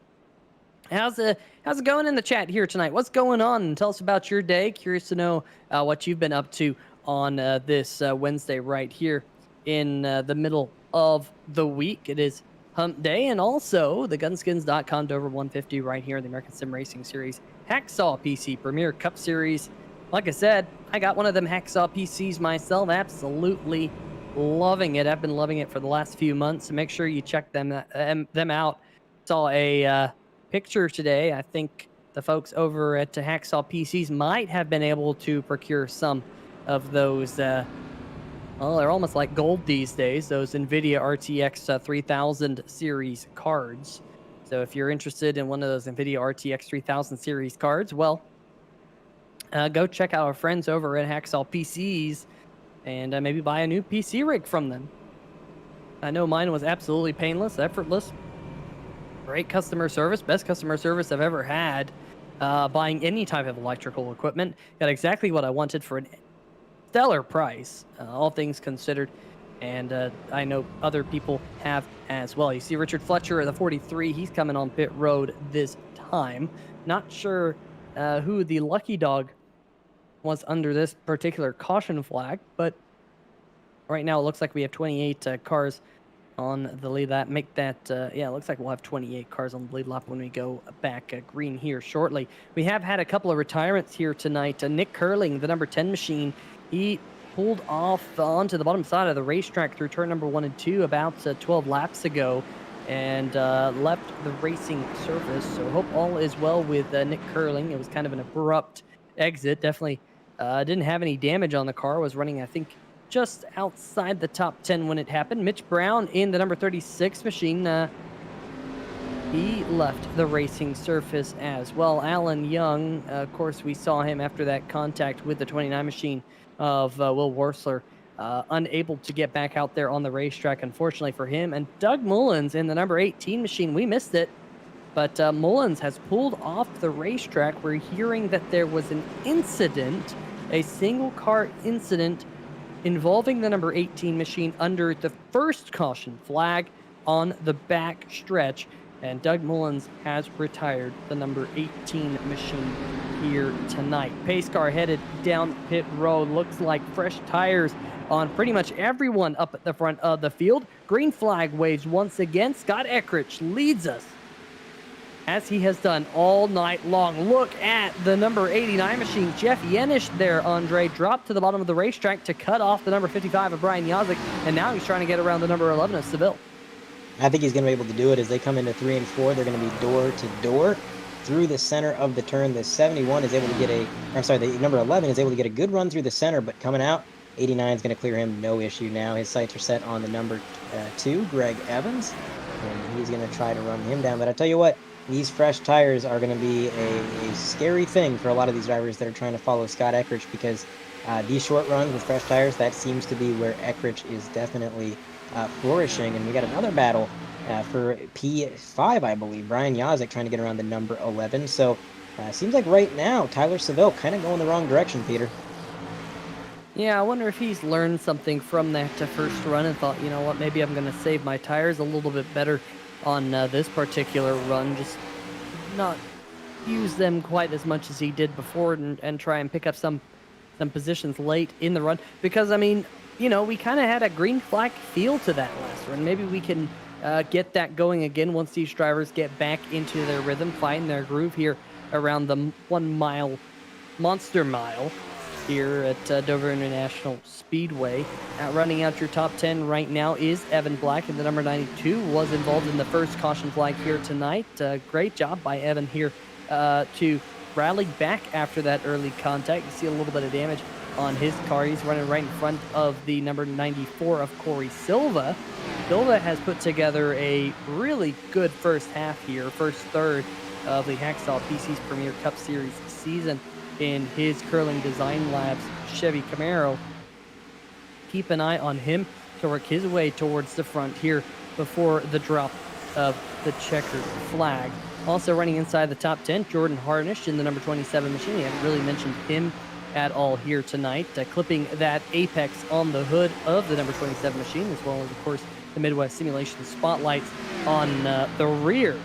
How's it going in the chat here tonight? What's going on? Tell us about your day. Curious to know what you've been up to on this Wednesday right here in the middle of the week. It is Hump Day, and also the Gunskins.com Dover 150 right here in the American Sim Racing Series Hacksaw PC Premier Cup Series. Like I said, I got one of them Hacksaw PCs myself. Absolutely loving it. I've been loving it for the last few months. So make sure you check them out. Saw a picture today. I think the folks over at Hacksaw PCs might have been able to procure some of those well, they're almost like gold these days, those NVIDIA RTX 3000 series cards. So if you're interested in one of those NVIDIA RTX 3000 series cards, well, go check out our friends over at Hacksaw PCs and maybe buy a new PC rig from them. I know mine was absolutely painless, effortless, great customer service, best customer service I've ever had buying any type of electrical equipment. Got exactly what I wanted for an stellar price, all things considered, and I know other people have as well. You see Richard Fletcher at the 43. He's coming on pit road this time. Not sure who the lucky dog was under this particular caution flag, but right now it looks like we have 28 cars on the lead lap. Make that, yeah, it looks like we'll have 28 cars on the lead lap when we go back green here shortly. We have had a couple of retirements here tonight. Nick Curling, the number 10 machine, he pulled off onto the bottom side of the racetrack through turn number 1 and 2 about 12 laps ago and left the racing surface. So hope all is well with Nick Curling. It was kind of an abrupt exit. Definitely didn't have any damage on the car. Was running, I think, just outside the top 10 when it happened. Mitch Brown in the number 36 machine. He left the racing surface as well. Alan Young, of course, we saw him after that contact with the 29 machine of Will Worsler unable to get back out there on the racetrack, unfortunately for him. And Doug Mullins in the number 18 machine, we missed it, but Mullins has pulled off the racetrack. We're hearing that there was an incident, a single car incident involving the number 18 machine under the first caution flag on the back stretch. And Doug Mullins has retired the number 18 machine here tonight. Pace car headed down pit road. Looks like fresh tires on pretty much everyone up at the front of the field. Green flag waves once again. Scott Eckrich leads us, as he has done all night long. Look at the number 89 machine. Jeff Yenish there, Andre, dropped to the bottom of the racetrack to cut off the number 55 of Brian Yazik, and now he's trying to get around the number 11 of Seville. I think he's going to be able to do it as they come into 3 and 4. They're going to be door to door through the center of the turn. The 71 is able to get the number 11 is able to get a good run through the center, but coming out, 89 is going to clear him, no issue now. His sights are set on the number 2, Greg Evans, and he's going to try to run him down. But I tell you what, these fresh tires are going to be a scary thing for a lot of these drivers that are trying to follow Scott Eckrich, because these short runs with fresh tires, that seems to be where Eckrich is definitely flourishing. And we got another battle for P5, I believe. Brian Yazik trying to get around the number 11. So seems like right now Tyler Seville kind of going the wrong direction, Peter. Yeah, I wonder if he's learned something from that first run and thought, you know what, maybe I'm going to save my tires a little bit better on this particular run. Just not use them quite as much as he did before, and try and pick up some positions late in the run. Because, I mean, you know, we kind of had a green flag feel to that last run. Maybe we can get that going again once these drivers get back into their rhythm, find their groove here around the 1 mile, monster mile here at Dover International Speedway. Running out your top 10 right now is Evan Black, and the number 92 was involved in the first caution flag here tonight. Great job by Evan here to rally back after that early contact. You see a little bit of damage on his car. He's running right in front of the number 94 of Corey Silva. Silva has put together a really good first half here, first third of the Hacksaw PC's Premier Cup Series season in his Curling Design Labs Chevy Camaro. Keep an eye on him to work his way towards the front here before the drop of the checkered flag. Also running inside the top 10, Jordan Harnish in the number 27 machine. We haven't really mentioned him at all here tonight, clipping that apex on the hood of the number 27 machine, as well as, of course, the Midwest Simulation spotlights on the rear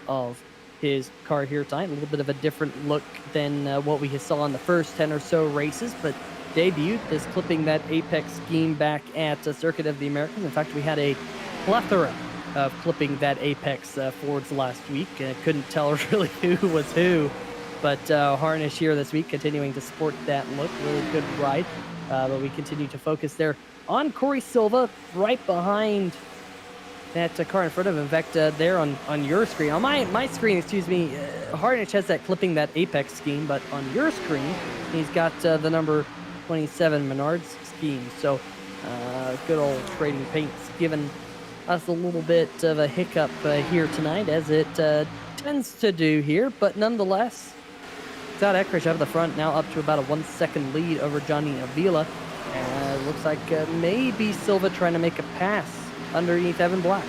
of his car here tonight. A little bit of a different look than what we saw in the first 10 or so races, but debuted this clipping that apex scheme back at Circuit of the Americas. In fact, we had a plethora of clipping that apex Fords last week. Couldn't tell really who was who, but Harnish here this week continuing to sport that look. Really good ride, but we continue to focus there on Corey Silva, right behind that car in front of him. In fact, there on your screen, on my screen, excuse me, Harnish has that clipping that apex scheme, but on your screen, he's got the number 27 Menards scheme. So good old trading paints giving us a little bit of a hiccup here tonight, as it tends to do here, but nonetheless, Scott Eckrich out of the front, now up to about a 1 second lead over Johnny Avila. Looks like maybe Silva trying to make a pass underneath Evan Black.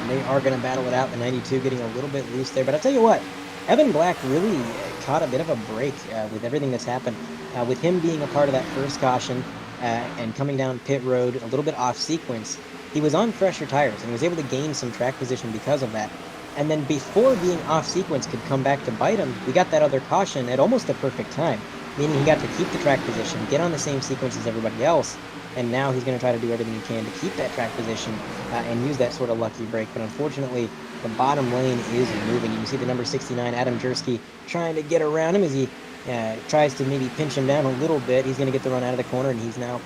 They are going to battle it out. The 92 getting a little bit loose there. But I'll tell you what, Evan Black really caught a bit of a break with everything that's happened. With him being a part of that first caution and coming down pit road a little bit off sequence, he was on fresher tires and he was able to gain some track position because of that. And then before being off sequence could come back to bite him, we got that other caution at almost the perfect time, meaning he got to keep the track position, get on the same sequence as everybody else, and now he's going to try to do everything he can to keep that track position and use that sort of lucky break. But unfortunately, the bottom lane is moving. You can see the number 69, Adam Jersky, trying to get around him as he tries to maybe pinch him down a little bit. He's going to get the run out of the corner, and he's now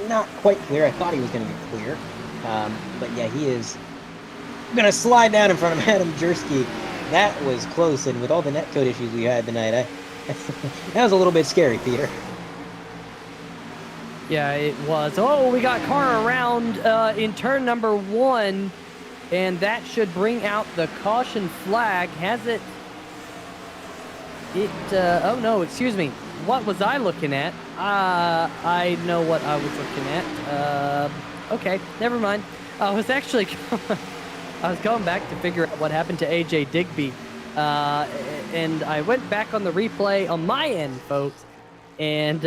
not quite clear. I thought he was going to get clear. But yeah, he is going to slide down in front of Adam Jersky. That was close, and with all the netcode issues we had tonight, that was a little bit scary, Peter. Yeah, it was. Oh, we got car around in turn number 1, and that should bring out the caution flag. Has it? Oh no, excuse me. what was I looking at? I know what I was looking at. Okay, never mind. I was actually I was going back to figure out what happened to AJ Digby, and I went back on the replay on my end, folks, and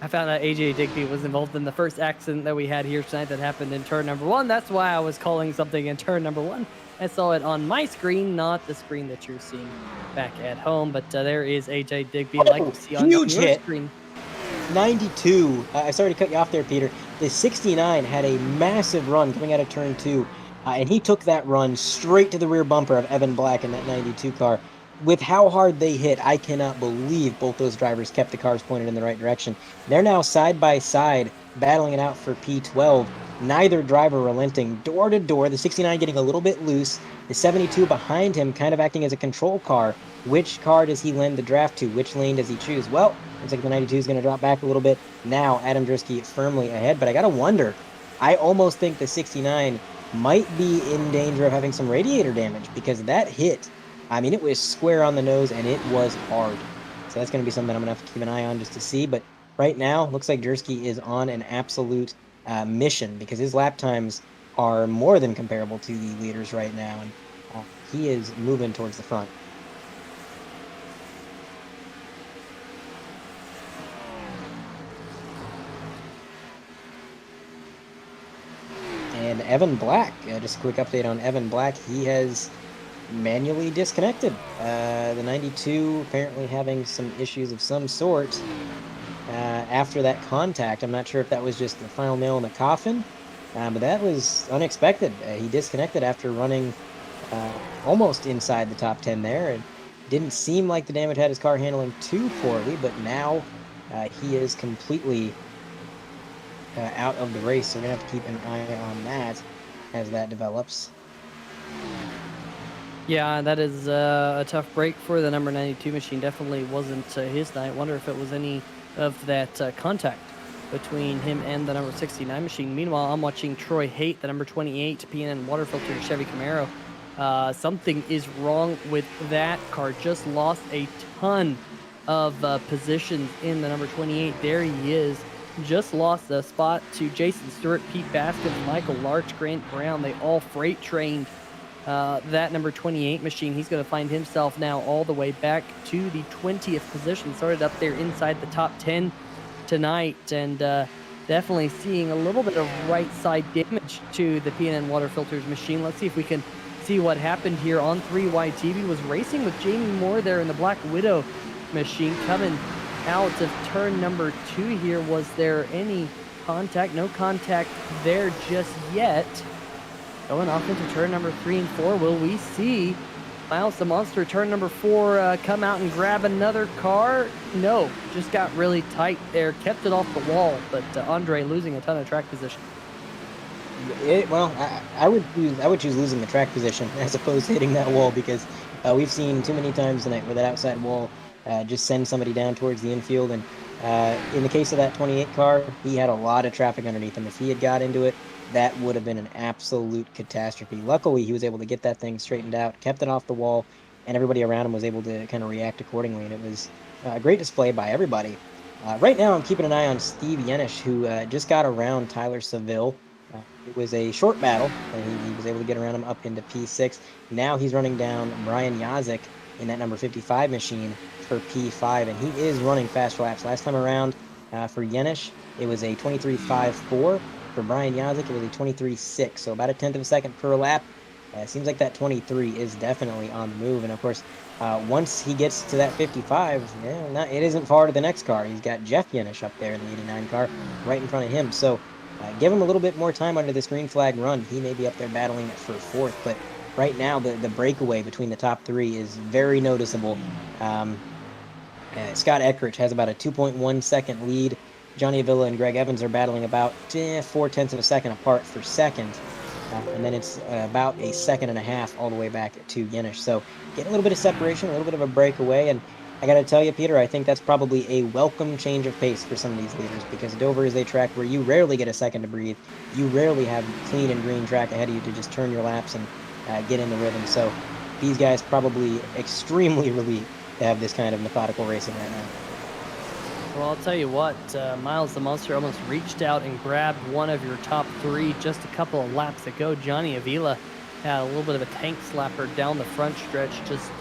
I found out AJ Digby was involved in the first accident that we had here tonight that happened in turn number 1. That's why I was calling something in turn number 1. I saw it on my screen, not the screen that you're seeing back at home. But there is AJ Digby, like you see on Huge your hit. screen. 92. Sorry to cut you off there, Peter. The 69 had a massive run coming out of turn 2, and he took that run straight to the rear bumper of Evan Black in that 92 car. With how hard they hit, I cannot believe both those drivers kept the cars pointed in the right direction. They're now side by side, battling it out for P12. Neither driver relenting, door to door. The 69 getting a little bit loose. The 72 behind him kind of acting as a control car. Which car does he lend the draft to? Which lane does he choose? Well, looks like the 92 is going to drop back a little bit. Now, Adam Drisky firmly ahead, but I got to wonder. I almost think the 69 might be in danger of having some radiator damage because that hit, I mean, it was square on the nose and it was hard. So that's going to be something I'm going to have to keep an eye on just to see. But right now, looks like Drisky is on an absolute mission because his lap times are more than comparable to the leaders right now. And he is moving towards the front. And Evan Black, just a quick update on Evan Black. He has manually disconnected. The 92 apparently having some issues of some sort after that contact. I'm not sure if that was just the final nail in the coffin, but that was unexpected. He disconnected after running almost inside the top 10 there. It didn't seem like the damage had his car handling too poorly, but now he is completely out of the race, so we're going to have to keep an eye on that as that develops. Yeah, that is a tough break for the number 92 machine. Definitely wasn't his night. Wonder if it was any of that contact between him and the number 69 machine. Meanwhile, I'm watching Troy Haight, the number 28 PNN water filter Chevy Camaro. Something is wrong with that car. Just lost a ton of positions in the number 28. There he is. Just lost a spot to Jason Stewart, Pete Baskins, Michael Larch, Grant Brown. They all freight trained that number 28 machine. He's going to find himself now all the way back to the 20th position. Started up there inside the top 10 tonight, and definitely seeing a little bit of right side damage to the PNN water filters machine. Let's see if we can see what happened here on 3Y TV. Was racing with Jamie Moore there in the Black Widow machine coming out of turn number 2 here. Was there any contact? No contact there just yet. Going off into turn number 3 and 4. Will we see Miles the Monster turn number 4 come out and grab another car? No, just got really tight there. Kept it off the wall, but Andre losing a ton of track position. Well, I would choose losing the track position as opposed to hitting that wall, because we've seen too many times tonight where that outside wall just sends somebody down towards the infield. And in the case of that 28 car, he had a lot of traffic underneath him. If he had got into it, that would have been an absolute catastrophe. Luckily, he was able to get that thing straightened out, kept it off the wall, and everybody around him was able to kind of react accordingly. And it was a great display by everybody. Right now, I'm keeping an eye on Steve Yenish, who just got around Tyler Seville. It was a short battle, and he was able to get around him up into P6. Now he's running down Brian Yazik in that number 55 machine for P5, and he is running fast laps. Last time around for Yenish, it was a 23.54. For Brian Yazik, it was a 23.6, so about a tenth of a second per lap. Seems like that 23 is definitely on the move, and of course, once he gets to that 55, it isn't far to the next car. He's got Jeff Yenish up there in the 89 car right in front of him, so give him a little bit more time under this green flag run. He may be up there battling it for 4th, but right now the breakaway between the top 3 is very noticeable. Scott Eckrich has about a 2.1 second lead. Johnny Avila and Greg Evans are battling about 0.4 of a second apart for 2nd. And then it's about a 1.5 seconds all the way back to Yenish. So getting a little bit of separation, a little bit of a breakaway. And I got to tell you, Peter, I think that's probably a welcome change of pace for some of these leaders, because Dover is a track where you rarely get a second to breathe. You rarely have clean and green track ahead of you to just turn your laps and get in the rhythm. So these guys probably extremely relieved to have this kind of methodical racing right now. Well, I'll tell you what, Miles the Monster almost reached out and grabbed one of your top three just a couple of laps ago. Johnny Avila had a little bit of a tank slapper down the front stretch, just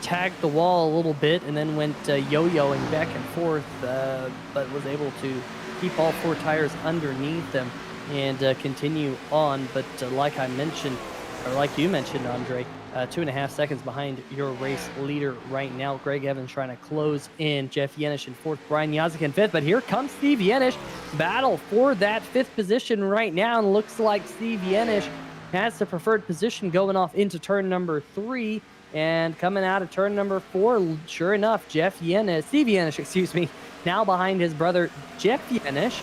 tagged the wall a little bit and then went yo-yoing back and forth, but was able to keep all four tires underneath him and continue on. But like I mentioned, or like you mentioned, Andre, 2.5 seconds behind your race leader right now. Greg Evans trying to close in. Jeff Yenish in fourth. Brian Yazik in fifth. But here comes Steve Yenish. Battle for that fifth position right now. And looks like Steve Yenish has the preferred position going off into turn number 3. And coming out of turn number 4, sure enough, Steve Yenish, excuse me, now behind his brother Jeff Yenish,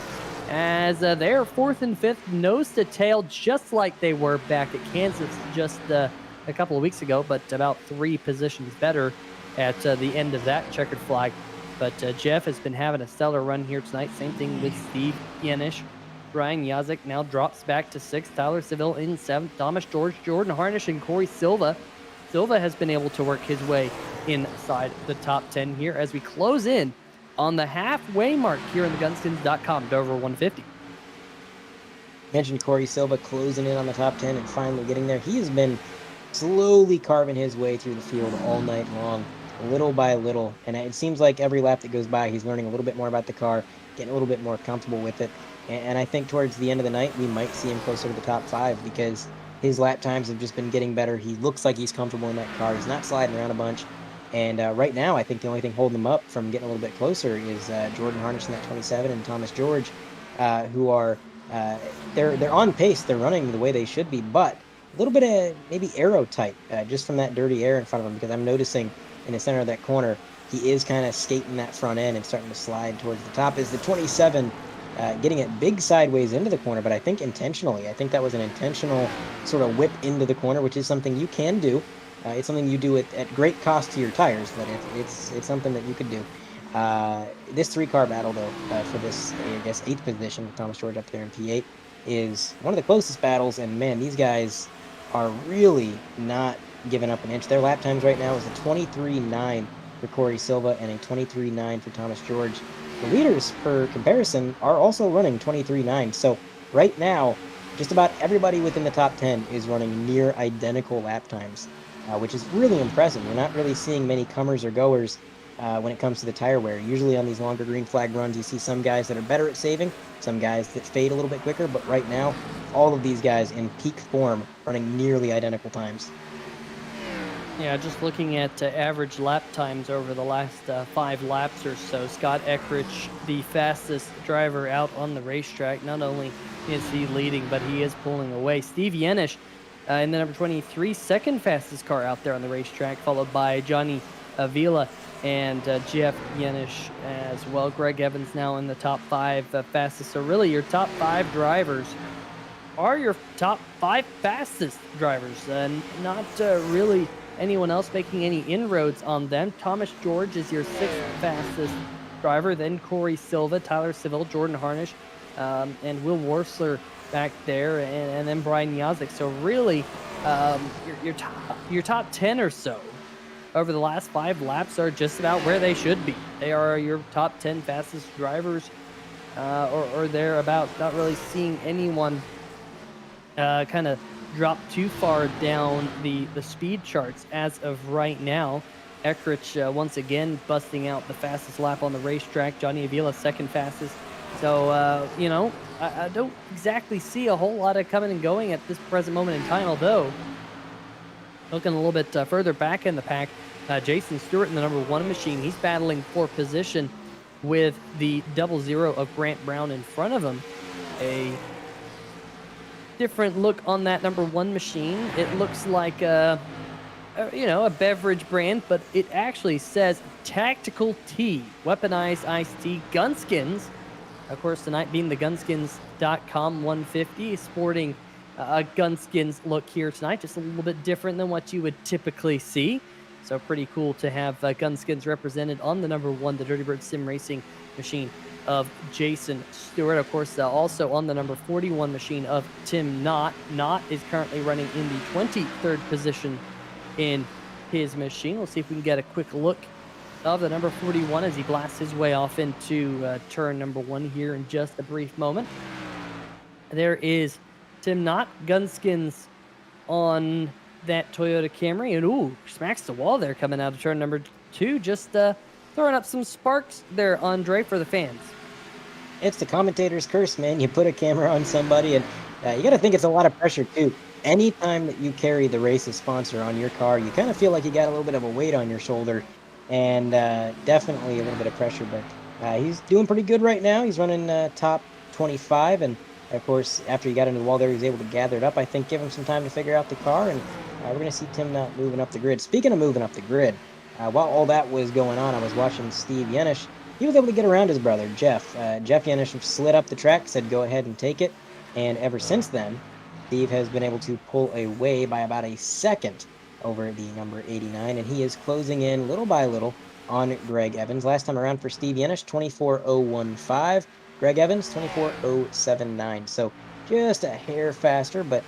as they're fourth and fifth, nose to tail, just like they were back at Kansas just a couple of weeks ago, but about 3 positions better at the end of that checkered flag. But Jeff has been having a stellar run here tonight. Same thing with Steve Yenish. Brian Yazik now drops back to 6th. Tyler Seville in 7th. Thomas George, Jordan Harnish, and Corey Silva. Silva has been able to work his way inside the top 10 here as we close in on the halfway mark here in the Gunskins.com Dover 150. Mentioned Corey Silva closing in on the top 10 and finally getting there. He has been slowly carving his way through the field all night long, little by little. And it seems like every lap that goes by, he's learning a little bit more about the car, getting a little bit more comfortable with it. And I think towards the end of the night, we might see him closer to the top 5 because his lap times have just been getting better. He looks like he's comfortable in that car. He's not sliding around a bunch. And right now, I think the only thing holding him up from getting a little bit closer is Jordan Harnish in that 27 and Thomas George, who are they're on pace. They're running the way they should be, but a little bit of maybe aero tight just from that dirty air in front of him, because I'm noticing in the center of that corner, he is kind of skating that front end and starting to slide towards the top. Is the 27 getting it big sideways into the corner, but I think intentionally. I think that was an intentional sort of whip into the corner, which is something you can do. It's something you do at great cost to your tires, but it's something that you could do. This 3-car battle, though, for this, I guess, 8th position with Thomas George up there in P8 is one of the closest battles, and man, these guys are really not giving up an inch. Their lap times right now is a 23.9 for Corey Silva and a 23.9 for Thomas George. The leaders, for comparison, are also running 23.9. So right now, just about everybody within the top 10 is running near identical lap times, which is really impressive. We're not really seeing many comers or goers when it comes to the tire wear. Usually on these longer green flag runs, you see some guys that are better at saving, some guys that fade a little bit quicker, but right now, all of these guys in peak form running nearly identical times. Yeah, just looking at average lap times over the last 5 laps or so, Scott Eckrich, the fastest driver out on the racetrack. Not only is he leading, but he is pulling away. Steve Yenish in the number 23, second fastest car out there on the racetrack, followed by Johnny Avila and Jeff Yenish as well. Greg Evans now in the top 5 fastest. So really your top 5 drivers are your top 5 fastest drivers, and not really anyone else making any inroads on them. Thomas George is your 6th fastest driver, then Corey Silva, Tyler Seville, Jordan Harnish, and Will Worsler back there, and then Brian Yazik. So really, your top 10 or so over the last 5 laps are just about where they should be. They are your top 10 fastest drivers, or thereabouts. Not really seeing anyone kind of drop too far down the speed charts as of right now. Eckrich once again busting out the fastest lap on the racetrack. Johnny Avila second fastest. So, I don't exactly see a whole lot of coming and going at this present moment in time, although looking a little bit further back in the pack, Jason Stewart in the number 1 machine. He's battling for position with the 00 of Grant Brown in front of him. A different look on that number 1 machine. It looks like a beverage brand, but it actually says Tactical Tea, weaponized iced tea, Gunskins. Of course, tonight being the Gunskins.com 150, sporting a Gunskins look here tonight, just a little bit different than what you would typically see. So pretty cool to have Gunskins represented on the number 1, the Dirty Bird Sim Racing machine of Jason Stewart. Of course, also on the number 41 machine of Tim Knott. Knott is currently running in the 23rd position in his machine. We'll see if we can get a quick look of the number 41 as he blasts his way off into turn number 1 here in just a brief moment. There is Tim Knott, Gunskins on that Toyota Camry, and ooh, smacks the wall there coming out of turn number 2. Just throwing up some sparks there, Andre, for the fans. It's the commentator's curse, man. You put a camera on somebody, and you got to think it's a lot of pressure, too. Anytime that you carry the race's sponsor on your car, you kind of feel like you got a little bit of a weight on your shoulder, and definitely a little bit of pressure. But he's doing pretty good right now. He's running top 25, and of course, after he got into the wall there, he was able to gather it up. I think give him some time to figure out the car, and we're going to see Tim Knott moving up the grid. Speaking of moving up the grid, while all that was going on, I was watching Steve Yenish. He was able to get around his brother, Jeff. Jeff Yenish slid up the track, said go ahead and take it, and ever since then, Steve has been able to pull away by about a second over the number 89, and he is closing in little by little on Greg Evans. Last time around for Steve Yenish, 24.015. Greg Evans, 24.079. So just a hair faster, but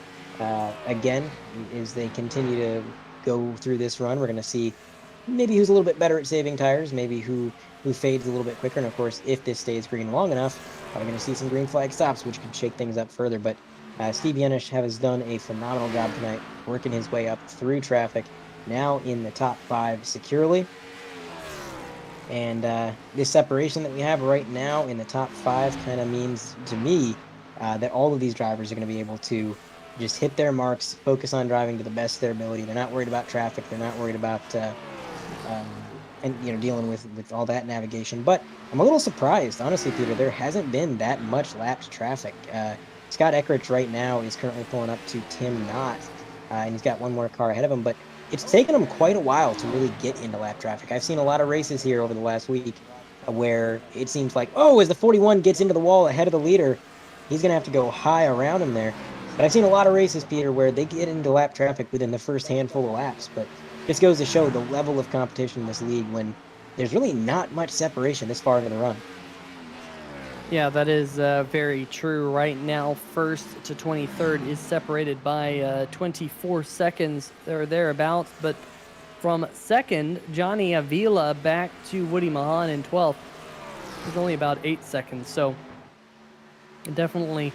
again, as they continue to go through this run, we're going to see maybe who's a little bit better at saving tires, maybe who fades a little bit quicker. And of course, if this stays green long enough, we're going to see some green flag stops, which could shake things up further. But Steve Yenish has done a phenomenal job tonight, working his way up through traffic, now in the top 5 securely. And this separation that we have right now in the top 5 kind of means to me that all of these drivers are going to be able to just hit their marks, focus on driving to the best of their ability. They're not worried about traffic. They're not worried about dealing with all that navigation. But I'm a little surprised, honestly, Peter. There hasn't been that much lapped traffic. Scott Eckrich right now is currently pulling up to Tim Knott, and he's got one more car ahead of him. But it's taken him quite a while to really get into lap traffic. I've seen a lot of races here over the last week where it seems like, as the 41 gets into the wall ahead of the leader, he's going to have to go high around him there. But I've seen a lot of races, Peter, where they get into lap traffic within the first handful of laps. But this goes to show the level of competition in this league when there's really not much separation this far into the run. Yeah, that is very true. Right now, 1st to 23rd is separated by 24 seconds or thereabouts. But from 2nd, Johnny Avila back to Woody Mahan in 12th is only about 8 seconds. So definitely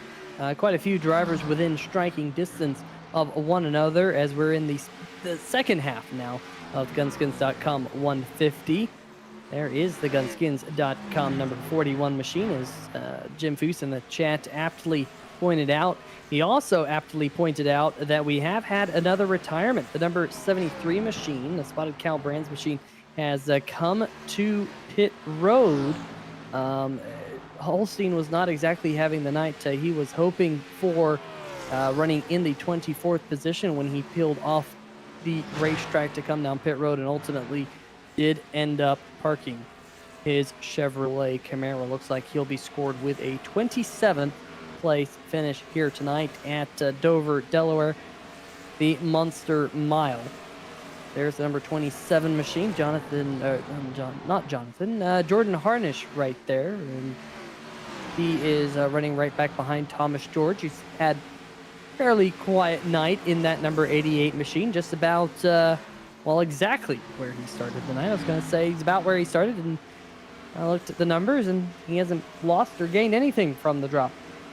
quite a few drivers within striking distance of one another as we're in the second half now of Gunskins.com 150. There is the Gunskins.com number 41 machine, as Jim Foose in the chat aptly pointed out. He also aptly pointed out that we have had another retirement. The number 73 machine, the Spotted Cow Brands machine, has come to pit road. Holstein was not exactly having the night he was hoping for, running in the 24th position when he peeled off the racetrack to come down pit road and ultimately did end up parking his Chevrolet Camaro. Looks like he'll be scored with a 27th place finish here tonight at Dover, Delaware, the Monster Mile. There's the number 27 machine, Jordan Harnish right there. And he is running right back behind Thomas George. He's had fairly quiet night in that number 88 machine, just about exactly where he started tonight. I was going to say he's about where he started, and I looked at the numbers, and he hasn't lost or gained anything from the drop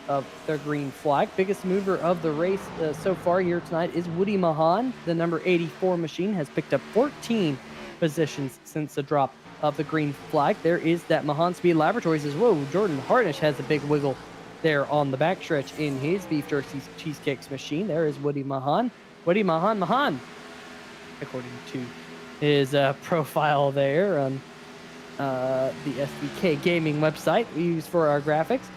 of their green flag. Biggest mover of the race so far here tonight is Woody Mahan. The number 84 machine has picked up 14 positions since the drop of the green flag. There is that Mahan Speed Laboratories as well. Jordan Harnish has a big wiggle there on the backstretch in his beef jerky cheesecakes machine. There is Woody Mahan. Woody Mahan, according to his profile there on the SDK gaming website we use for our graphics.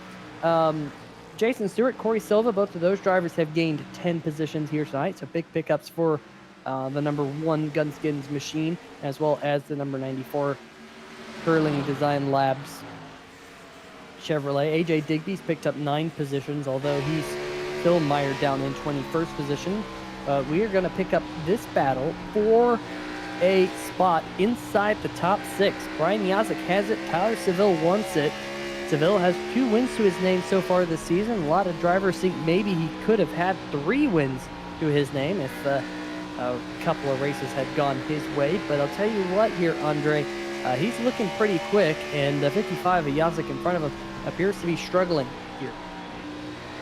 Jason Stewart, Corey Silva, both of those drivers have gained 10 positions here tonight, so big pickups for the number 1 Gunskins machine, as well as the number 94 Curling Design Labs Chevrolet. AJ Digby's picked up 9 positions, although he's still mired down in 21st position. We are going to pick up this battle for a spot inside the top 6. Brian Yazik has it. Tyler Seville wants it. Seville has 2 wins to his name so far this season. A lot of drivers think maybe he could have had 3 wins to his name if a couple of races had gone his way. But I'll tell you what here, Andre, He's looking pretty quick, and the 55 of Yazik in front of him appears to be struggling here.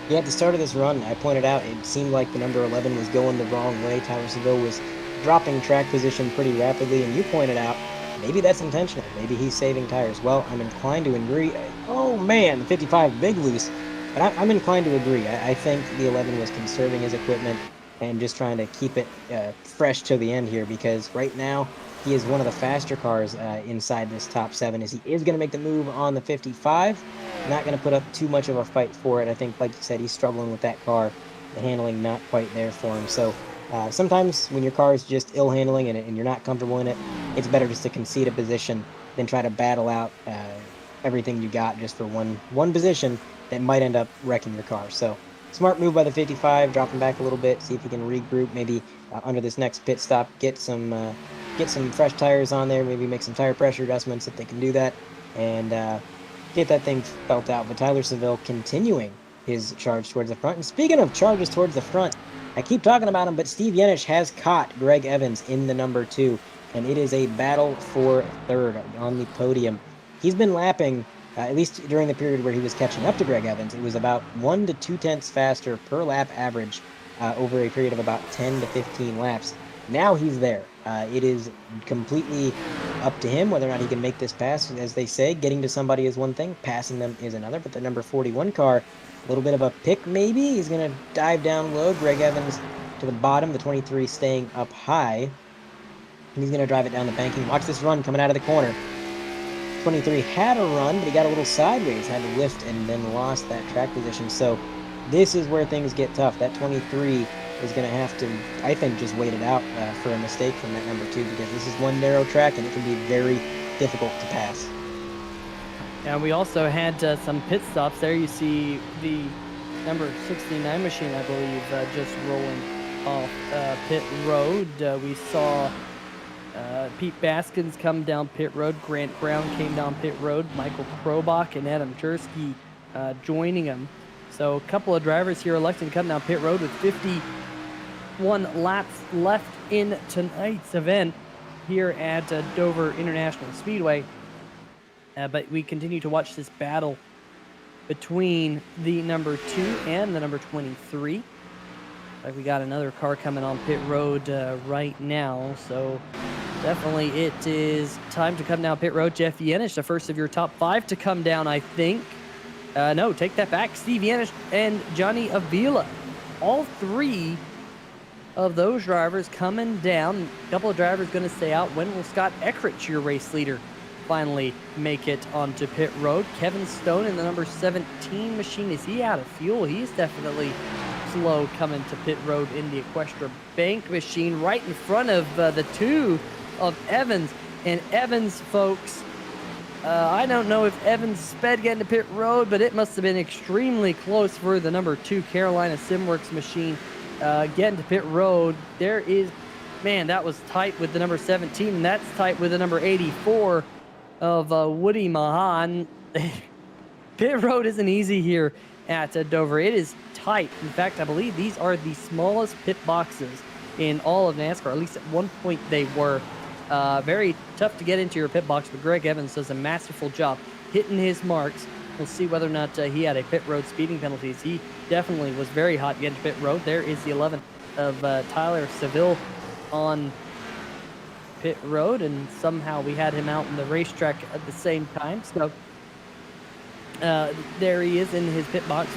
Yeah, at the start of this run, I pointed out it seemed like the number 11 was going the wrong way. Tyler Seville was dropping track position pretty rapidly, and you pointed out maybe that's intentional. Maybe he's saving tires. Well, I'm inclined to agree. Oh man, the 55 big loose. But I'm inclined to agree. I think the 11 was conserving his equipment and just trying to keep it fresh till the end here, because right now he is one of the faster cars inside this top 7, as he is going to make the move on the 55. Not going to put up too much of a fight for it. I think, like you said, he's struggling with that car. The handling not quite there for him. So sometimes when your car is just ill handling and you're not comfortable in it, it's better just to concede a position than try to battle out everything you got just for one position that might end up wrecking your car. So smart move by the 55, dropping back a little bit, see if he can regroup, maybe under this next pit stop, get some fresh tires on there, maybe make some tire pressure adjustments if they can do that, and get that thing felt out. But Tyler Seville continuing his charge towards the front. And speaking of charges towards the front, I keep talking about him, but Steve Yenich has caught Greg Evans in the number 2, and it is a battle for third on the podium. He's been lapping, at least during the period where he was catching up to Greg Evans, it was about 1 to 2 tenths faster per lap average over a period of about 10 to 15 laps. Now he's there. It is completely up to him whether or not he can make this pass. As they say, getting to somebody is one thing, passing them is another. But the number 41 car, a little bit of a pick maybe. He's going to dive down low. Greg Evans to the bottom, the 23 staying up high. And he's going to drive it down the banking. Watch this run coming out of the corner. 23 had a run, but he got a little sideways, had to lift, and then lost that track position. So this is where things get tough. That 23 is going to have to, I think, just wait it out for a mistake from that number 2, because this is one narrow track and it can be very difficult to pass. And we also had some pit stops there. You see the number 69 machine, I believe, just rolling off pit road. We saw Pete Baskins come down pit road. Grant Brown came down pit road. Michael Krobach and Adam Jersky joining him. So a couple of drivers here electing to come down pit road with 51 laps left in tonight's event here at Dover International Speedway. But we continue to watch this battle between the number 2 and the number 23. Like we got another car coming on pit road right now. So definitely it is time to come down pit road. Jeff Yenich, the first of your top 5 to come down, I think. No, take that back. Steve Yenich and Johnny Avila. All 3 of those drivers coming down. A couple of drivers going to stay out. When will Scott Eckrich, your race leader, finally make it onto pit road? Kevin Stone in the number 17 machine. Is he out of fuel? He's definitely slow coming to pit road in the Equestra Bank machine right in front of the 2 of Evans. And Evans, folks, I don't know if Evans sped getting to pit road, but it must have been extremely close for the number 2 Carolina Simworks machine getting to pit road. There is, man, that was tight with the number 17, and that's tight with the number 84 of Woody Mahan. Pit road isn't easy here at Dover. It is tight. In fact, I believe these are the smallest pit boxes in all of NASCAR. At least at one point they were. Very tough to get into your pit box, but Greg Evans does a masterful job hitting his marks. We'll see whether or not he had a pit road speeding penalties. He definitely was very hot getting to pit road. There is the 11 of Tyler Seville on pit road, and somehow we had him out in the racetrack at the same time. So there he is in his pit box.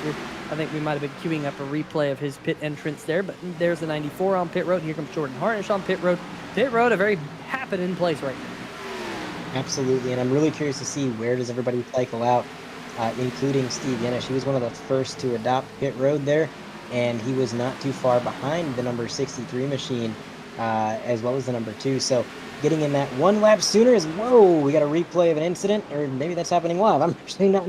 I think we might have been queuing up a replay of his pit entrance there, but there's the 94 on pit road. Here comes Jordan Harnish on pit road. Pit road, a very happening place right now. Absolutely, and I'm really curious to see where does everybody cycle out, including Steve Yenich. He was one of the first to adopt pit road there, and he was not too far behind the number 63 machine, as well as the number 2. So getting in that 1 lap sooner is, whoa, we got a replay of an incident, or maybe that's happening live. I'm actually not.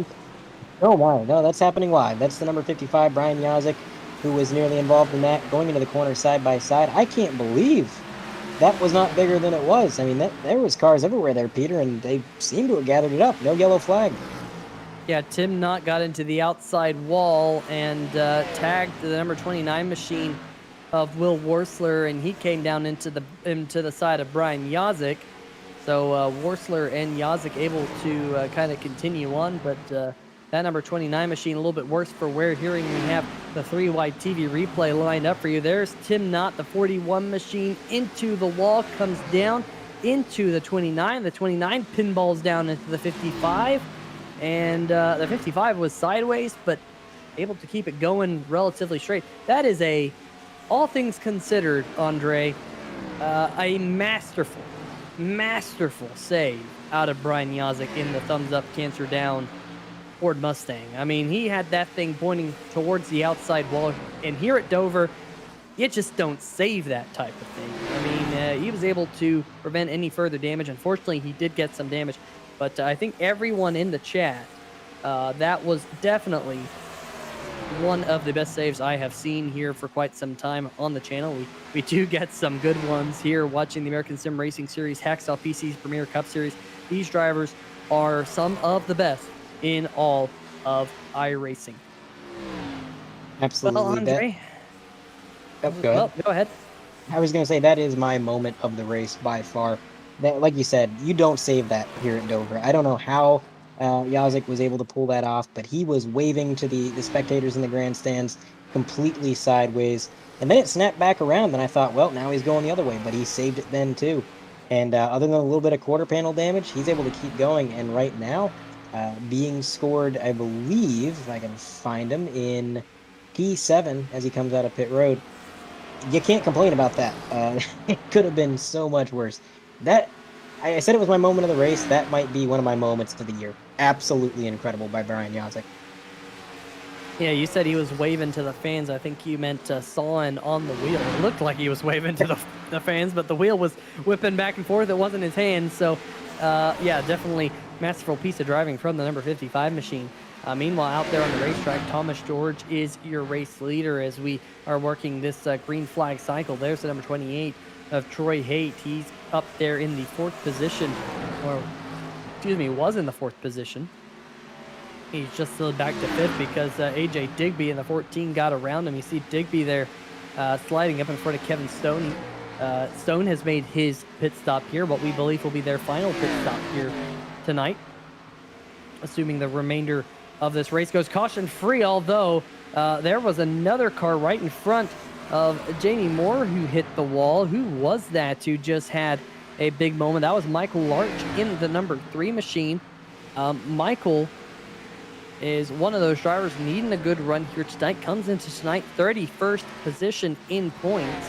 Oh my, no, that's happening live. That's the number 55, Brian Yazik, who was nearly involved in that, going into the corner side by side. I can't believe that was not bigger than it was. I mean, there was cars everywhere there, Peter, and they seem to have gathered it up. No yellow flag. Yeah, Tim Knott got into the outside wall and tagged the number 29 machine of Will Worsler, and he came down into the side of Brian Yazik. So Worsler and Yazik able to kind of continue on, but that number 29 machine a little bit worse for wear. Hearing we have the 3-wide TV replay lined up for you. There's Tim Knott, the 41 machine, into the wall, comes down into the 29. The 29 pinballs down into the 55, and the 55 was sideways, but able to keep it going relatively straight. That is all things considered, Andre, a masterful save out of Brian Yazik in the thumbs up, cancer down Ford Mustang. I mean, he had that thing pointing towards the outside wall, and here at Dover, you just don't save that type of thing. I mean, he was able to prevent any further damage. Unfortunately, he did get some damage, but I think everyone in the chat, that was definitely one of the best saves I have seen here for quite some time on the channel. We do get some good ones here watching the American Sim Racing Series, Hacksaw PC's Premier Cup Series. These drivers are some of the best in all of iRacing. Absolutely. Well, Andre, go ahead. Go ahead. I was going to say that is my moment of the race by far. That, like you said, you don't save that here at Dover. I don't know how Yazik was able to pull that off, but he was waving to the spectators in the grandstands completely sideways. And then it snapped back around, and I thought, well, now he's going the other way, but he saved it then too. And other than a little bit of quarter panel damage, he's able to keep going. And right now, being scored, I believe, if I can find him, in P7 as he comes out of pit road. You can't complain about that. It could have been so much worse. I said it was my moment of the race. That might be one of my moments of the year. Absolutely incredible by Brian Yazik. Yeah, you said he was waving to the fans. I think you meant sawing on the wheel. It looked like he was waving to the fans, but the wheel was whipping back and forth. It wasn't his hand. So, yeah, definitely masterful piece of driving from the number 55 machine. Meanwhile, out there on the racetrack, Thomas George is your race leader as we are working this green flag cycle. There's the number 28 of Troy Haight. He's up there in the 4th position, or excuse me, was in the 4th position. He's just slid back to 5th because AJ Digby in the 14 got around him. You see Digby there sliding up in front of Kevin Stone. Stone has made his pit stop here, what we believe will be their final pit stop here tonight, assuming the remainder of this race goes caution free, although there was another car right in front of Jamie Moore who hit the wall. Who was that who just had a big moment? That was Michael Larch in the number 3 machine. Michael is one of those drivers needing a good run here tonight. Comes into tonight 31st position in points.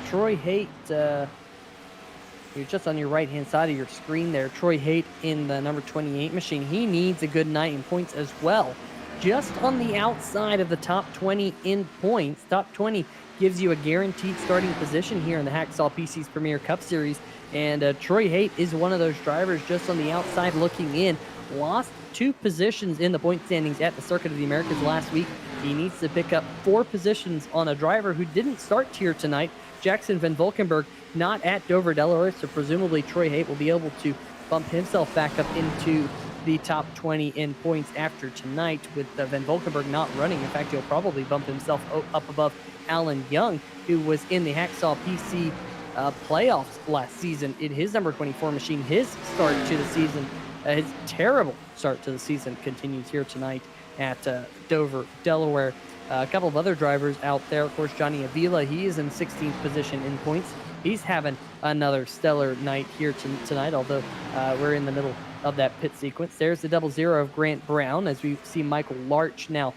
Troy Haight, you're just on your right-hand side of your screen there. Troy Haight in the number 28 machine. He needs a good night in points as well. Just on the outside of the top 20 in points. Top 20 gives you a guaranteed starting position here in the Hacksaw PC's Premier Cup Series. And Troy Haight is one of those drivers just on the outside looking in. Lost 2 positions in the point standings at the Circuit of the Americas last week. He needs to pick up 4 positions on a driver who didn't start here tonight, Jackson Van Valkenburg, not at Dover, Delaware, so presumably Troy Haight will be able to bump himself back up into the top 20 in points after tonight with Van Valkenburg not running. In fact, he'll probably bump himself up above Alan Young, who was in the Hacksaw PC playoffs last season in his number 24 machine. His start to the season, his terrible start to the season, continues here tonight at Dover, Delaware. A couple of other drivers out there. Of course, Johnny Avila, he is in 16th position in points. He's having another stellar night here tonight, although we're in the middle of that pit sequence. There's the 00 of Grant Brown as we see Michael Larch now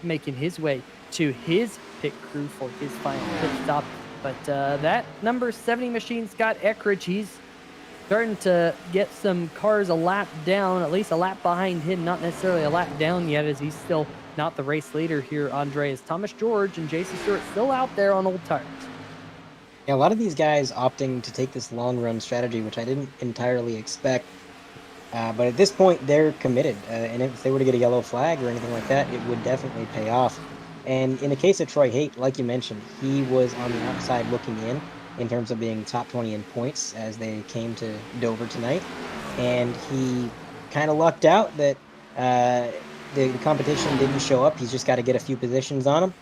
making his way to his pit crew for his final pit stop. But that number 70 machine, Scott Eckridge, he's starting to get some cars a lap down, at least a lap behind him, not necessarily a lap down yet, as he's still not the race leader here, Andre, as Thomas George and Jason Stewart still out there on old tires. Yeah, a lot of these guys opting to take this long run strategy, which I didn't entirely expect. But at this point, they're committed. And if they were to get a yellow flag or anything like that, it would definitely pay off. And in the case of Troy Haight, like you mentioned, he was on the outside looking in terms of being top 20 in points as they came to Dover tonight. And he kind of lucked out that the competition didn't show up. He's just got to get a few positions on him.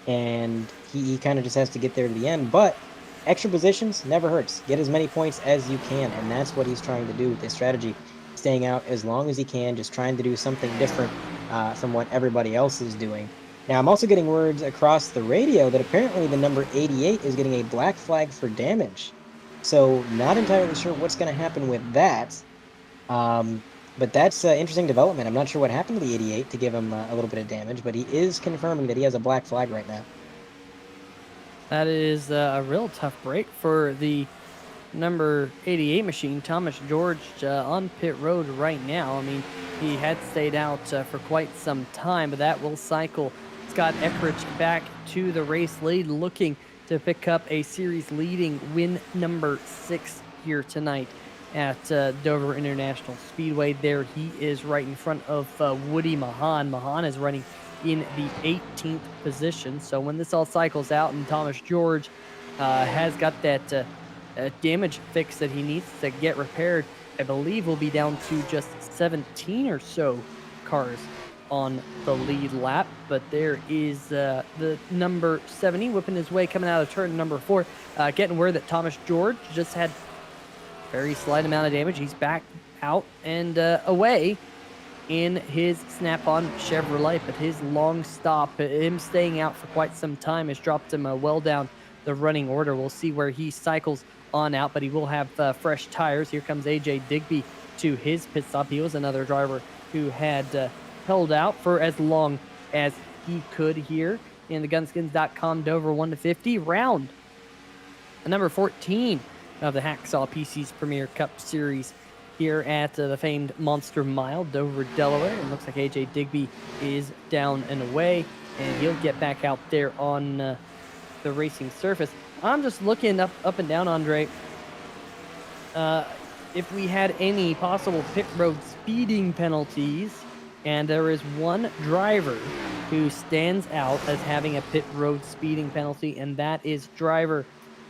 And he kind of just has to get there to the end. But extra positions never hurts. Get as many points as you can, and that's what he's trying to do with this strategy. Staying out as long as he can, just trying to do something different from what everybody else is doing. Now, I'm also getting words across the radio that apparently the number 88 is getting a black flag for damage. So, not entirely sure what's going to happen with that. But that's an interesting development. I'm not sure what happened to the 88 to give him a little bit of damage, but he is confirming that he has a black flag right now. That is a real tough break for the number 88 machine, Thomas George, on pit road right now. I mean, he had stayed out for quite some time, but that will cycle Scott Eckrich back to the race lead, looking to pick up a series leading win number 6 here tonight at Dover International Speedway. There he is right in front of Woody Mahan. Mahan is running in the 18th position. So when this all cycles out and Thomas George has got that damage fix that he needs to get repaired, I believe we'll be down to just 17 or so cars on the lead lap. But there is the number 70 whipping his way coming out of turn number 4, getting word that Thomas George just had very slight amount of damage. He's back out and away in his Snap-on Chevrolet, but his long stop, him staying out for quite some time, has dropped him well down the running order. We'll see where he cycles on out, but he will have fresh tires. Here comes AJ Digby to his pit stop. He was another driver who had held out for as long as he could here in the Gunskins.com Dover 1-50 round. Number 14 of the Hacksaw PC's Premier Cup Series here at the famed Monster Mile, Dover, Delaware. It looks like AJ Digby is down and away, and he'll get back out there on the racing surface. I'm just looking up and down, Andre. If we had any possible pit road speeding penalties, and there is one driver who stands out as having a pit road speeding penalty, and that is driver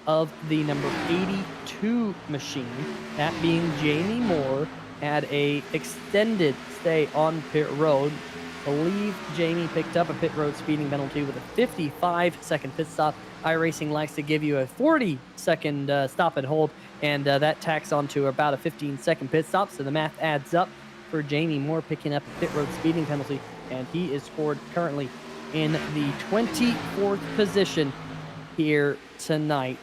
of the number 82 machine, that being Jamie Moore, had a extended stay on pit road. I believe Jamie picked up a pit road speeding penalty with a 55-second pit stop. iRacing likes to give you a 40-second stop and hold, and that tacks on to about a 15-second pit stop, so the math adds up for Jamie Moore picking up a pit road speeding penalty, and he is scored currently in the 24th position here tonight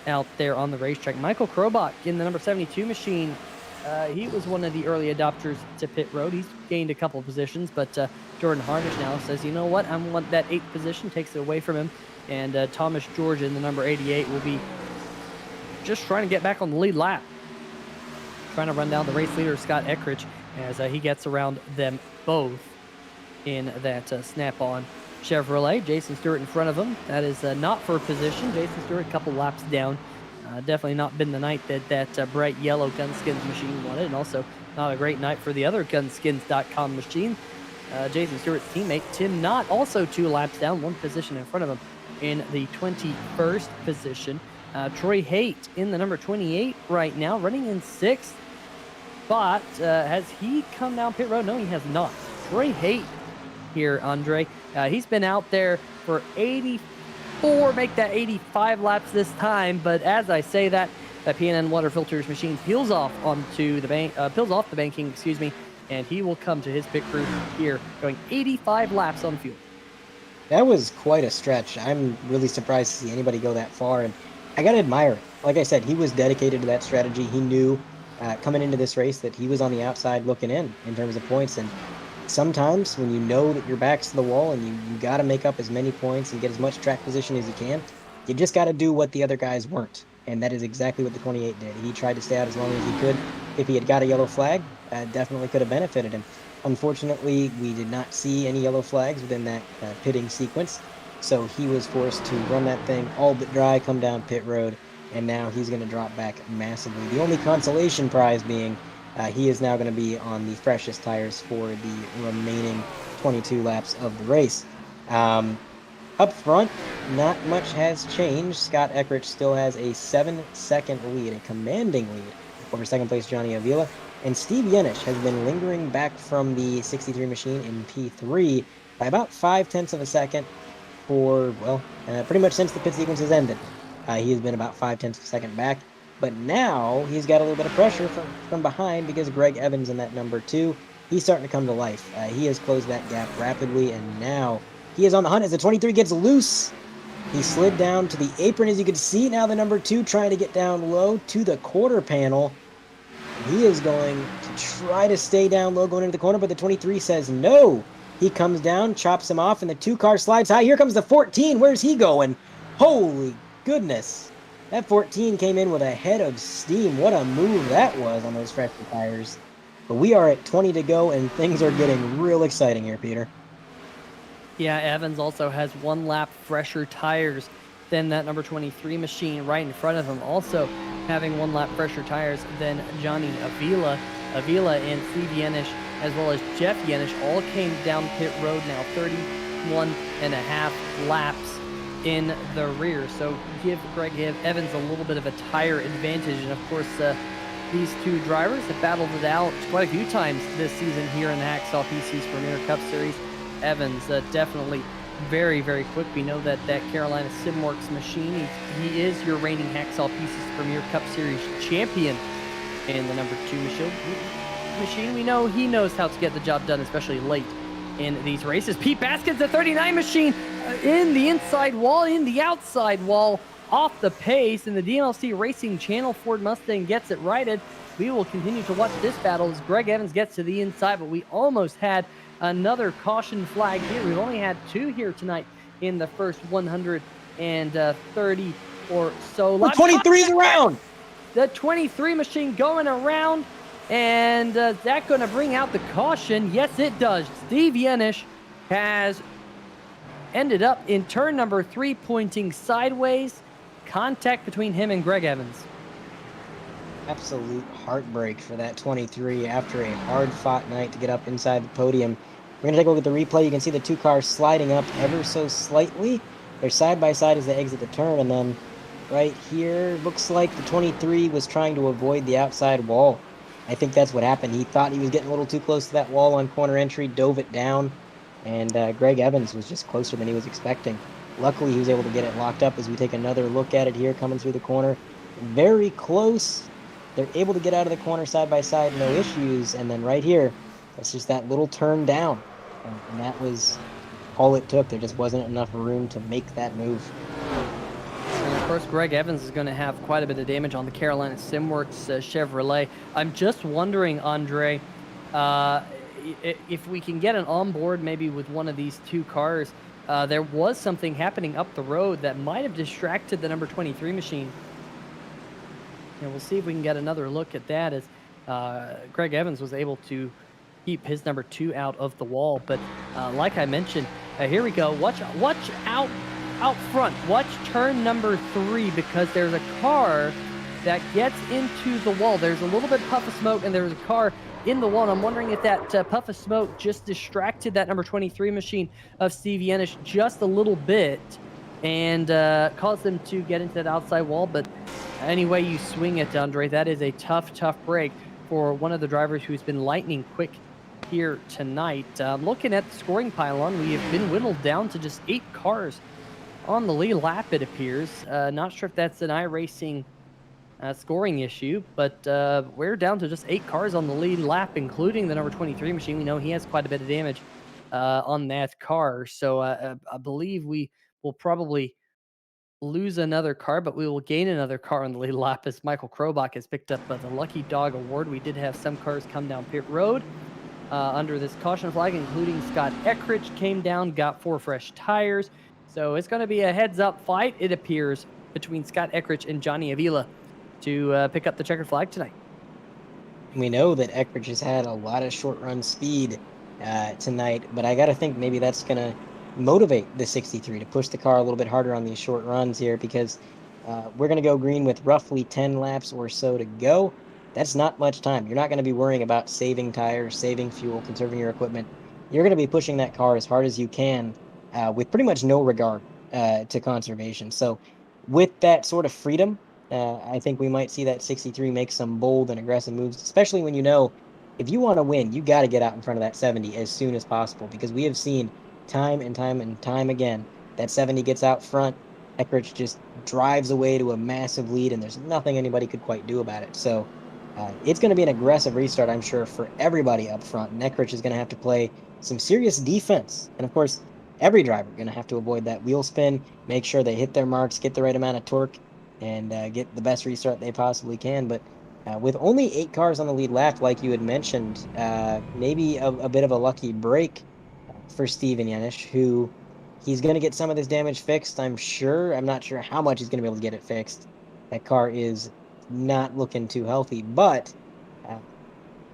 out there on the racetrack. Michael Krobach in the number 72 machine, he was one of the early adopters to pit road. He's gained a couple of positions, but Jordan Harnish now says, you know what, I want that 8th position, takes it away from him, and Thomas George in the number 88 will be just trying to get back on the lead lap, trying to run down the race leader, Scott Eckrich, as he gets around them both in that Snap-on Chevrolet. Jason Stewart in front of him. That is not for position. Jason Stewart a couple laps down. Definitely not been the night that bright yellow Gunskins machine wanted, and also not a great night for the other Gunskins.com machine. Jason Stewart's teammate Tim Knott also 2 laps down, 1 position in front of him in the 21st position. Troy Haight in the number 28 right now, running in 6th. But has he come down pit road? No, he has not. Troy Haight here, Andre. He's been out there for 84, make that 85 laps this time. But as I say that, PNN water filters machine peels off onto the peels off the banking, excuse me, and he will come to his pit crew here, going 85 laps on fuel. That was quite a stretch. I'm really surprised to see anybody go that far, and I gotta admire it. Like I said, he was dedicated to that strategy. He knew coming into this race that he was on the outside looking in terms of points, and sometimes when you know that your back's to the wall and you got to make up as many points and get as much track position as you can, you just got to do what the other guys weren't, and that is exactly what the 28 did. He tried to stay out as long as he could. If he had got a yellow flag, definitely could have benefited him. Unfortunately, we did not see any yellow flags within that pitting sequence, so he was forced to run that thing all but dry, come down pit road, and now he's going to drop back massively. The only consolation prize being he is now going to be on the freshest tires for the remaining 22 laps of the race. Up front, not much has changed. Scott Eckrich still has a 7-second lead, a commanding lead over second place Johnny Avila. And Steve Yenish has been lingering back from the 63 machine in P3 by about 0.5 of a second for, well, pretty much since the pit sequence has ended. He has been about 5/10 of a second back. But now he's got a little bit of pressure from behind because Greg Evans in that number 2, he's starting to come to life. He has closed that gap rapidly, and now he is on the hunt as the 23 gets loose. He slid down to the apron, as you can see. Now the number 2 trying to get down low to the quarter panel. He is going to try to stay down low going into the corner, but the 23 says no. He comes down, chops him off, and the 2-car slides high. Here comes the 14. Where's he going? Holy goodness. That 14 came in with a head of steam. What a move that was on those fresher tires. But we are at 20 to go, and things are getting real exciting here, Peter. Yeah, Evans also has 1 lap fresher tires than that number 23 machine right in front of him. Also having 1 lap fresher tires than Johnny Avila. Avila and Steve Yenish, as well as Jeff Yenish, all came down pit road now 31.5 laps in the rear. So give Greg Evans a little bit of a tire advantage. And of course, these 2 drivers have battled it out quite a few times this season here in the Hacksaw PC's Premier Cup Series. Evans definitely very, very quick. We know that Carolina Simworks machine, he is your reigning Hacksaw PC's Premier Cup Series champion. And the number 2 machine, we know he knows how to get the job done, especially late in these races. Pete Baskins, the 39 machine, in the inside wall, in the outside wall, off the pace. And the DMLC Racing Channel Ford Mustang gets it righted. We will continue to watch this battle as Greg Evans gets to the inside, but we almost had another caution flag here. We've only had 2 here tonight in the first 130 or so. The 23's around! The 23 machine going around, and is that going to bring out the caution? Yes, it does. Steve Yenish has ended up in turn number 3, pointing sideways. Contact between him and Greg Evans. Absolute heartbreak for that 23 after a hard-fought night to get up inside the podium. We're going to take a look at the replay. You can see the 2 cars sliding up ever so slightly. They're side by side as they exit the turn, and then right here, looks like the 23 was trying to avoid the outside wall. I think that's what happened. He thought he was getting a little too close to that wall on corner entry, dove it down, and Greg Evans was just closer than he was expecting. Luckily, he was able to get it locked up as we take another look at it here, coming through the corner. Very close. They're able to get out of the corner side by side, no issues, and then right here, that's just that little turn down. And that was all it took. There just wasn't enough room to make that move. And of course, Greg Evans is going to have quite a bit of damage on the Carolina Simworks Chevrolet. I'm just wondering, Andre, if we can get an onboard maybe with one of these 2 cars. There was something happening up the road that might have distracted the number 23 machine. And we'll see if we can get another look at that as Greg Evans was able to keep his number 2 out of the wall. But like I mentioned, here we go. Watch out front. Watch turn number 3, because there's a car that gets into the wall. There's a little bit of puff of smoke, and there's a car in the wall. And I'm wondering if that puff of smoke just distracted that number 23 machine of Steve Yenish just a little bit and caused them to get into that outside wall. But any way you swing it, Andre, that is a tough break for one of the drivers who's been lightning quick here tonight. Looking at the scoring pylon, we have been whittled down to just 8 cars on the lead lap, it appears. Not sure if that's an iRacing scoring issue, but we're down to just 8 cars on the lead lap, including the number 23 machine. We know he has quite a bit of damage on that car, so I believe we will probably lose another car, but we will gain another car on the lead lap as Michael Krobach has picked up the Lucky Dog Award. We did have some cars come down pit road under this caution flag, including Scott Eckrich came down, got 4 fresh tires. So it's going to be a heads-up fight, it appears, between Scott Eckrich and Johnny Avila to pick up the checkered flag tonight. We know that Eckrich has had a lot of short-run speed tonight, but I got to think maybe that's going to motivate the 63 to push the car a little bit harder on these short runs here, because we're going to go green with roughly 10 laps or so to go. That's not much time. You're not going to be worrying about saving tires, saving fuel, conserving your equipment. You're going to be pushing that car as hard as you can with pretty much no regard to conservation. So with that sort of freedom, I think we might see that 63 make some bold and aggressive moves, especially when you know if you want to win, you got to get out in front of that 70 as soon as possible, because we have seen time and time and time again that 70 gets out front Eckrich just drives away to a massive lead, and there's nothing anybody could quite do about it. So it's going to be an aggressive restart, I'm sure, for everybody up front. And Eckrich is going to have to play some serious defense. And of course, every driver going to have to avoid that wheel spin, make sure they hit their marks, get the right amount of torque, and get the best restart they possibly can. But with only 8 cars on the lead lap, like you had mentioned, maybe a bit of a lucky break for Steven Yanish, who he's going to get some of this damage fixed, I'm sure. I'm not sure how much he's going to be able to get it fixed. That car is not looking too healthy, but uh,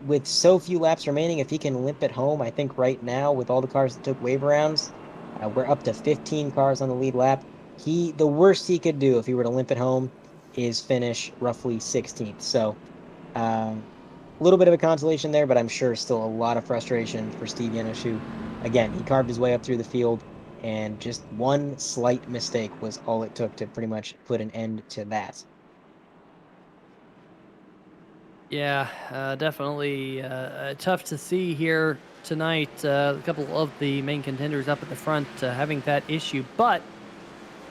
with so few laps remaining, if he can limp it home, I think right now with all the cars that took wave rounds, we're up to 15 cars on the lead lap. The worst he could do if he were to limp it home is finish roughly 16th. So a little bit of a consolation there, but I'm sure still a lot of frustration for Steve Yanish, who, again, he carved his way up through the field, and just one slight mistake was all it took to pretty much put an end to that. Yeah, definitely tough to see here tonight. A couple of the main contenders up at the front having that issue, but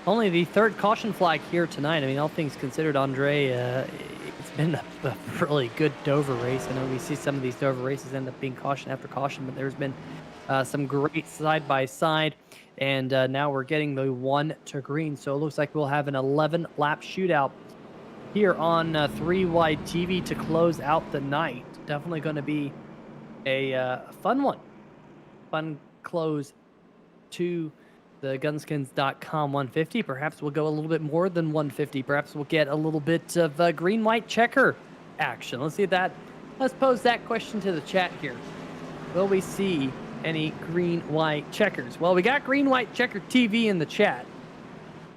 only the third caution flag here tonight. I mean, all things considered, Andre, it's been a really good Dover race. I know we see some of these Dover races end up being caution after caution, but there's been some great side-by-side, and now we're getting the 1 to green. So it looks like we'll have an 11-lap shootout here on 3 Wide TV to close out the night. Definitely going to be a fun one. Fun close to the Gunskins.com 150. Perhaps we'll go a little bit more than 150. Perhaps we'll get a little bit of green-white checker action. Let's see that. Let's pose that question to the chat here. Will we see any green-white checkers? Well, we got green-white checker TV in the chat.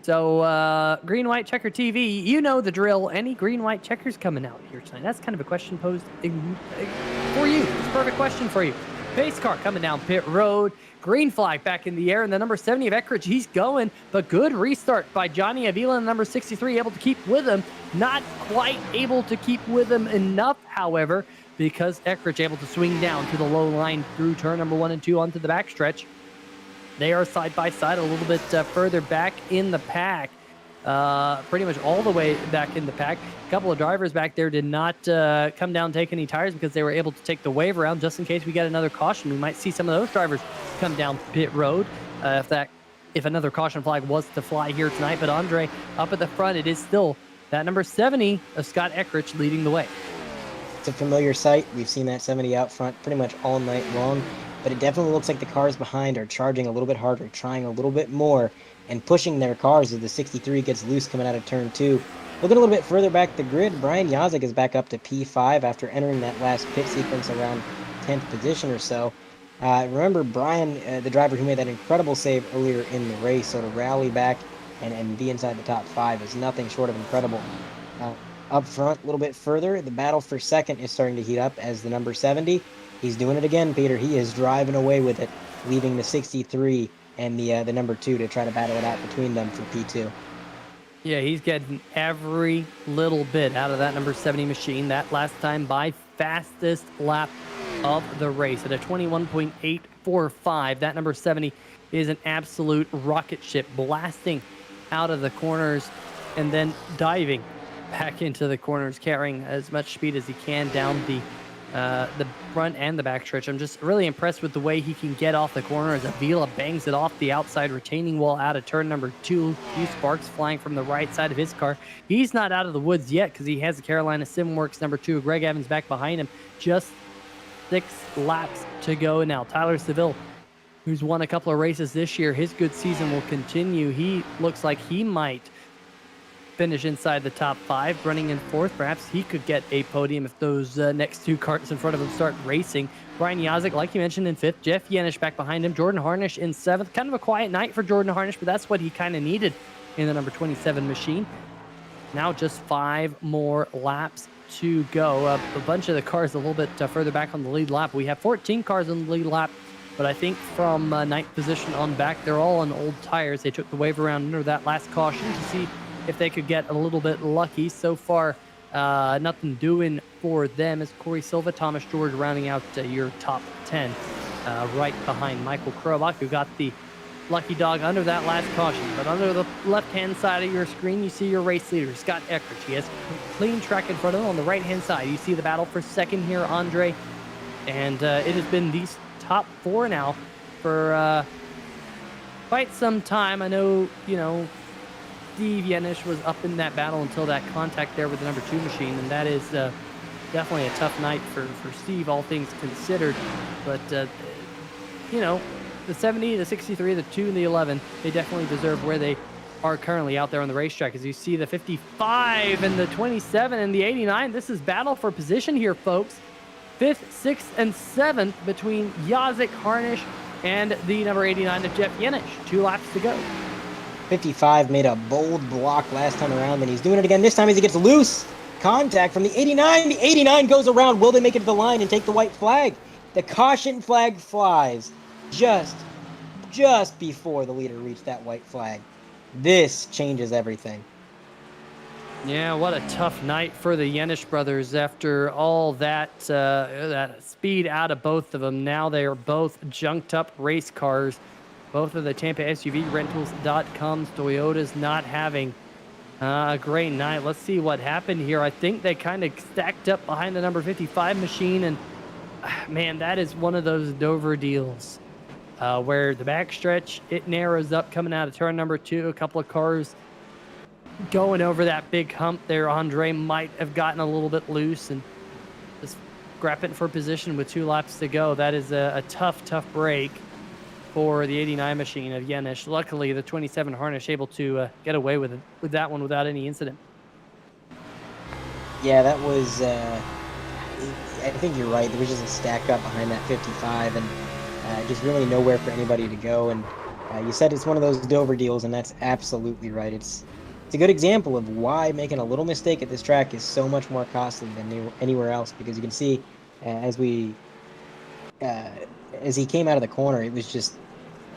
So, green-white checker TV, you know the drill. Any green-white checkers coming out here tonight? That's kind of a question posed for you. It's a perfect question for you. Pace car coming down pit road. Green flag back in the air. And the number 70 of Eckrich, he's going. But good restart by Johnny Avila, and number 63, able to keep with him. Not quite able to keep with him enough, however, because Eckrich able to swing down to the low line through turn number 1 and 2 onto the backstretch. They are side by side a little bit further back in the pack. Pretty much all the way back in the pack. A couple of drivers back there did not come down and take any tires because they were able to take the wave around just in case we get another caution. We might see some of those drivers come down pit road if another caution flag was to fly here tonight. But Andre, up at the front, it is still that number 70 of Scott Eckrich leading the way. It's a familiar sight. We've seen that 70 out front pretty much all night long, but it definitely looks like the cars behind are charging a little bit harder, trying a little bit more, and pushing their cars as the 63 gets loose coming out of turn 2. Looking a little bit further back the grid, Brian Yazek is back up to P5 after entering that last pit sequence around 10th position or so. Remember, Brian, the driver who made that incredible save earlier in the race, sort of rally back and be inside the top 5 is nothing short of incredible. Up front, a little bit further, the battle for second is starting to heat up as the number 70. He's doing it again, Peter. He is driving away with it, leaving the 63 and the number 2 to try to battle it out between them for P2. Yeah, he's getting every little bit out of that number 70 machine. That last time by fastest lap of the race at a 21.845. That number 70 is an absolute rocket ship, blasting out of the corners and then diving back into the corners, carrying as much speed as he can down the front and the back stretch. I'm just really impressed with the way he can get off the corner as Avila bangs it off the outside retaining wall out of turn number 2. Few sparks flying from the right side of his car. He's not out of the woods yet because he has the Carolina Simworks number 2. Greg Evans back behind him. Just 6 laps to go now. Tyler Seville, who's won a couple of races this year, his good season will continue. He looks like he might finish inside the top 5, running in 4th. Perhaps he could get a podium if those next 2 cars in front of him start racing. Brian Yazek, like you mentioned, in 5th. Jeff Yanish back behind him. Jordan Harnish in 7th. Kind of a quiet night for Jordan Harnish, but that's what he kind of needed in the number 27 machine. Now just 5 more laps to go. A bunch of the cars a little bit further back on the lead lap. We have 14 cars on the lead lap, but I think from 9th position on back, they're all on old tires. They took the wave around under that last caution to see if they could get a little bit lucky. So far, nothing doing for them as Corey Silva, Thomas George rounding out your top 10, right behind Michael Krobach, who got the lucky dog under that last caution. But under the left-hand side of your screen, you see your race leader, Scott Eckridge. He has clean track in front of him. On the right-hand side, you see the battle for second here, Andre. And it has been these top four now for quite some time. I know, Steve Yenish was up in that battle until that contact there with the number 2 machine, and that is definitely a tough night for Steve, all things considered. But, the 70, the 63, the 2, and the 11, they definitely deserve where they are currently out there on the racetrack. As you see the 55 and the 27 and the 89, this is battle for position here, folks. 5th, 6th, and 7th between Yazik Harnish and the number 89 of Jeff Yenish. 2 laps to go. 55 made a bold block last time around, and he's doing it again this time as he gets loose contact from the 89. The 89 goes around. Will they make it to the line and take the white flag? The caution flag flies just before the leader reached that white flag. This changes everything. Yeah, what a tough night for the Yenish brothers after all that speed out of both of them. Now they are both junked up race cars. Both of the Tampa SUV Rentals.com's Toyotas not having a great night. Let's see what happened here. I think they kind of stacked up behind the number 55 machine, and man, that is one of those Dover deals where the backstretch, it narrows up coming out of turn number 2. A couple of cars going over that big hump there. Andre might have gotten a little bit loose and just scrapping for position with 2 laps to go. That is a tough break for the 89 machine of Yenish. Luckily, the 27 Harnish able to get away with that one without any incident. Yeah, that was, I think you're right. There was just a stack up behind that 55 and just really nowhere for anybody to go. And you said it's one of those Dover deals, and that's absolutely right. It's a good example of why making a little mistake at this track is so much more costly than anywhere else, because you can see as he came out of the corner, it was just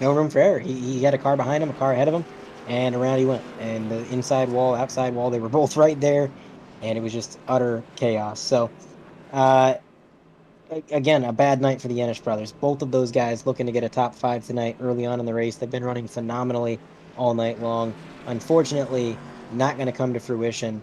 no room for error. He had a car behind him, a car ahead of him, and around he went. And the inside wall, outside wall, they were both right there, and it was just utter chaos. So, again, a bad night for the Yenish brothers. Both of those guys looking to get a top 5 tonight early on in the race. They've been running phenomenally all night long. Unfortunately, not going to come to fruition.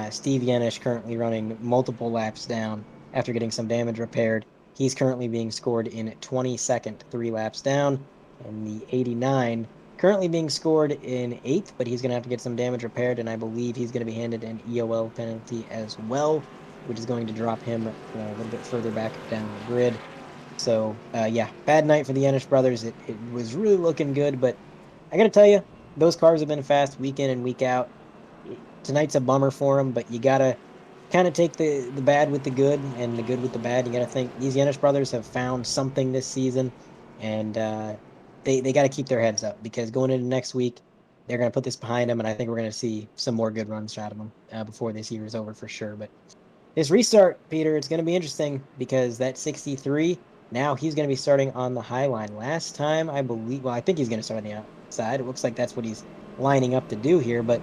Steve Yenish currently running multiple laps down after getting some damage repaired. He's currently being scored in 22nd, 3 laps down. And the 89 currently being scored in 8th, but he's going to have to get some damage repaired, and I believe he's going to be handed an EOL penalty as well, which is going to drop him a little bit further back down the grid. So, yeah, bad night for the Yenish brothers. It was really looking good, but I got to tell you, those cars have been fast week in and week out. Tonight's a bummer for them, but you got to kind of take the bad with the good and the good with the bad. You got to think these Yenish brothers have found something this season, and they got to keep their heads up, because going into next week, they're going to put this behind them, and I think we're going to see some more good runs out of them before this year is over for sure. But this restart, Peter, it's going to be interesting, because that 63, now he's going to be starting on the high line. Last time, I think he's going to start on the outside. It looks like that's what he's lining up to do here, but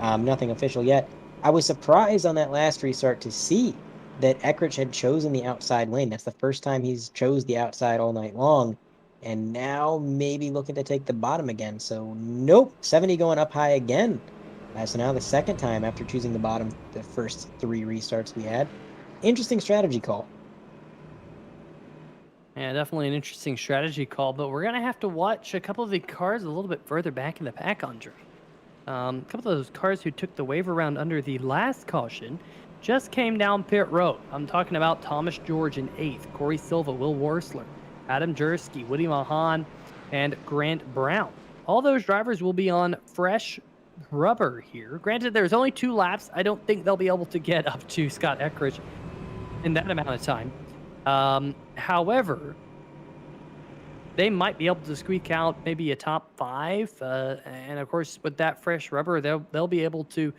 nothing official yet. I was surprised on that last restart to see that Eckridge had chosen the outside lane. That's the first time he's chose the outside all night long, and now maybe looking to take the bottom again. So nope, 70 going up high again. So now the second time after choosing the bottom the first 3 restarts we had. Interesting strategy call. Yeah, definitely an interesting strategy call, but we're going to have to watch a couple of the cars a little bit further back in the pack, Andre. A couple of those cars who took the wave around under the last caution just came down pit road. I'm talking about Thomas George in 8th, Corey Silva, Will Worsler, Adam Jersky, Woody Mahan, and Grant Brown. All those drivers will be on fresh rubber here. Granted, there's only 2 laps. I don't think they'll be able to get up to Scott Eckridge in that amount of time. However, they might be able to squeak out maybe a top 5. And of course, with that fresh rubber, they'll be able to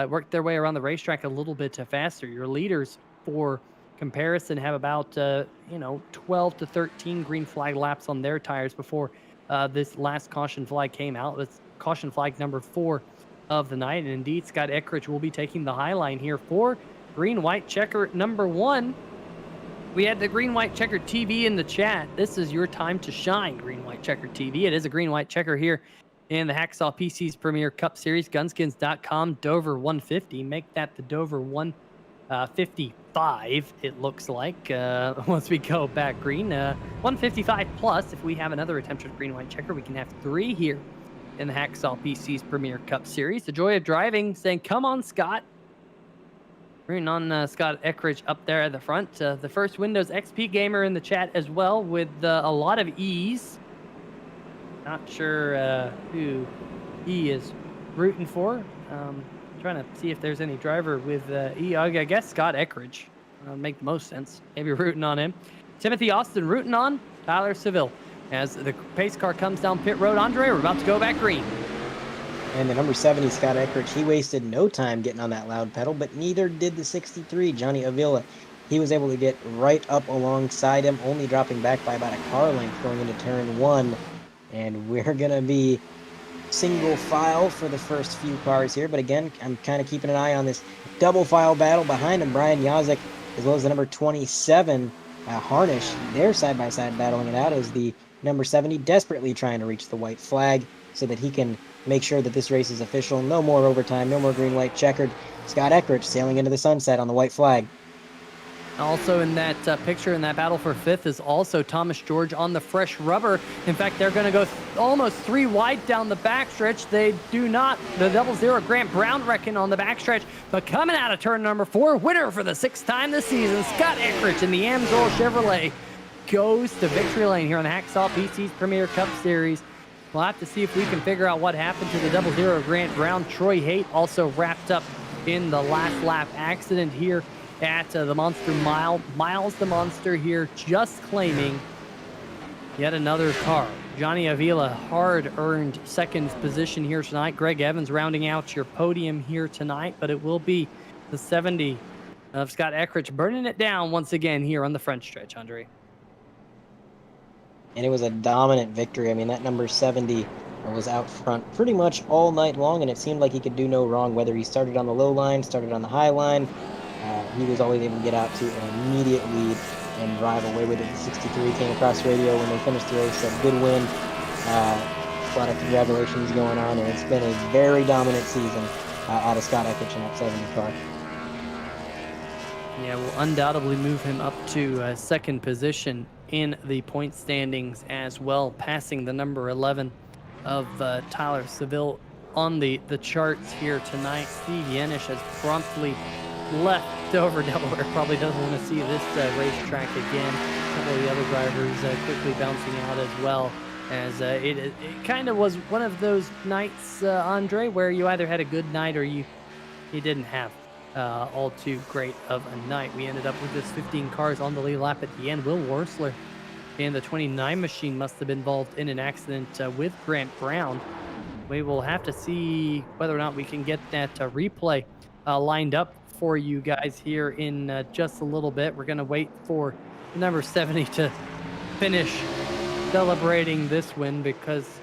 work their way around the racetrack a little bit faster. Your leaders, for comparison, have about 12 to 13 green flag laps on their tires before this last caution flag came out. It's caution flag number 4 of the night. And indeed, Scott Eckridge will be taking the high line here for green-white checker number 1. We had the green, white, checkered TV in the chat. This is your time to shine, green, white, checkered TV. It is a green, white checker here in the Hacksaw PC's Premier Cup Series. Gunskins.com, Dover 150. Make that the Dover 155, it looks like, once we go back green. 155 plus. If we have another attempt at green, white checker, we can have 3 here in the Hacksaw PC's Premier Cup Series. The joy of driving, saying, come on, Scott. Rooting on Scott Eckridge up there at the front. The first Windows XP gamer in the chat as well, with a lot of E's. Not sure who E is rooting for. Trying to see if there's any driver with E. I guess Scott Eckridge. Make the most sense. Maybe rooting on him. Timothy Austin rooting on Tyler Seville. As the pace car comes down pit road, Andre, we're about to go back green. And the number 70, Scott Eckridge, he wasted no time getting on that loud pedal, but neither did the 63, Johnny Avila. He was able to get right up alongside him, only dropping back by about a car length going into turn 1. And we're going to be single file for the first few cars here. But again, I'm kind of keeping an eye on this double file battle behind him. Brian Yazik, as well as the number 27, Harnish. They're side-by-side battling it out as the number 70 desperately trying to reach the white flag so that he can make sure that this race is official. No more overtime, no more green, white, checkered. Scott Eckridge sailing into the sunset on the white flag. Also in that picture in that battle for 5th is also Thomas George on the fresh rubber. In fact, they're going to go almost 3 wide down the backstretch. They do not. The 00 Grant Brown reckon on the backstretch, but coming out of turn number 4, winner for the 6th time this season, Scott Eckridge in the Amsoil Chevrolet goes to victory lane here on the Hacksaw PC's Premier Cup Series. We'll have to see if we can figure out what happened to the 00 Grant Brown. Troy Haight also wrapped up in the last lap accident here at the Monster Mile. Miles the Monster here just claiming yet another car. Johnny Avila, hard-earned second position here tonight. Greg Evans rounding out your podium here tonight, but it will be the 70 of Scott Eckridge burning it down once again here on the front stretch, Andre. And it was a dominant victory. I mean, that number 70 was out front pretty much all night long, and it seemed like he could do no wrong, whether he started on the low line, started on the high line. He was always able to get out to an immediate lead and drive away with it. The 63 came across radio when they finished the race, said good win. A lot of congratulations going on, and it's been a very dominant season out of Scott Eckridge in that 70 car. Yeah, we'll undoubtedly move him up to second position in the point standings as well, passing the number 11 of Tyler Seville on the charts here tonight. Steve Yenish has promptly left Dover, Delaware. Probably doesn't want to see this racetrack again. A couple of the other drivers quickly bouncing out as well, as it kind of was one of those nights, Andre, where you either had a good night or you didn't have all too great of a night. We ended up with just 15 cars on the lead lap at the end. Will Worsler in the 29 machine must have been involved in an accident with Grant Brown. We will have to see whether or not we can get that replay lined up for you guys here in just a little bit. We're going to wait for number 70 to finish celebrating this win, because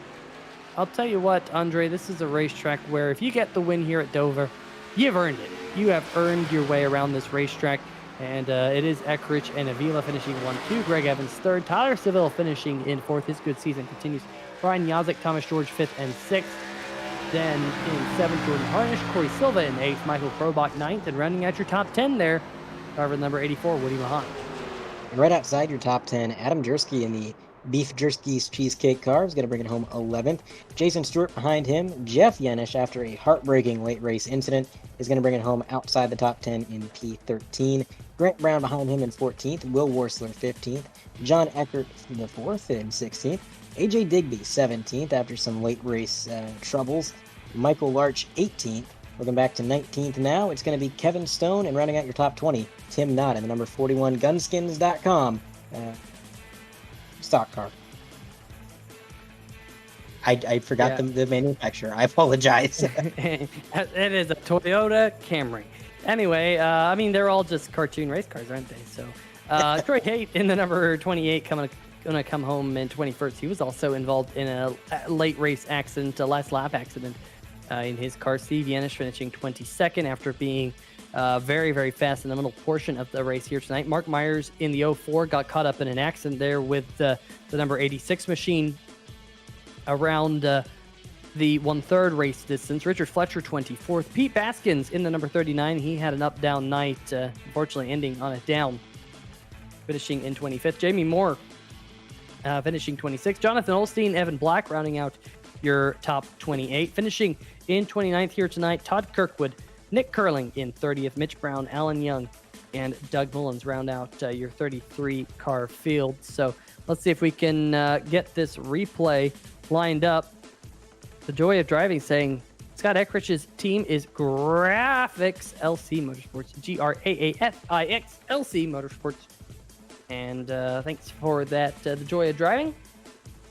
I'll tell you what, Andre, this is a racetrack where if you get the win here at Dover, you've earned it. You have earned your way around this racetrack, and it is Eckridge and Avila finishing 1-2, Greg Evans 3rd, Tyler Seville finishing in 4th. His good season continues. Brian Yazik, Thomas George 5th and 6th. Then in 7th, Jordan Harnish, Corey Silva in 8th, Michael Krobach 9th, and rounding out your top 10 there, driver number 84, Woody Mahan. Right outside your top 10, Adam Jersky in the Beef Jersky's Cheesecake car is going to bring it home 11th. Jason Stewart behind him. Jeff Yenish, after a heartbreaking late race incident, is going to bring it home outside the top 10 in P13. Grant Brown behind him in 14th. Will Worsler 15th. John Eckert the 4th in 16th. AJ Digby 17th after some late race troubles. Michael Larch 18th. Looking back to 19th now, it's going to be Kevin Stone, and rounding out your top 20, Tim Knott in the number 41 Gunskins.com stock car. I forgot the manufacturer. I apologize. It is a Toyota Camry. Anyway, I mean, they're all just cartoon race cars, aren't they? So, Troy Haight in the number 28 going to come home in 21st. He was also involved in a late race accident, a last lap accident in his car. Steve Yenish finishing 22nd after being Very, very fast in the middle portion of the race here tonight. Mark Myers in the 04 got caught up in an accident there with the number 86 machine around the 1/3 race distance. Richard Fletcher, 24th. Pete Baskins in the number 39. He had an up-down night, unfortunately ending on a down, finishing in 25th. Jamie Moore finishing 26th. Jonathan Olstein, Evan Black rounding out your top 28. Finishing in 29th here tonight, Todd Kirkwood, Nick Curling in 30th. Mitch Brown, Alan Young, and Doug Mullins round out your 33-car field. So let's see if we can get this replay lined up. The joy of driving saying Scott Eckhrich's team is Graphics LC Motorsports, GRAAFIX LC Motorsports. And thanks for that, the joy of driving.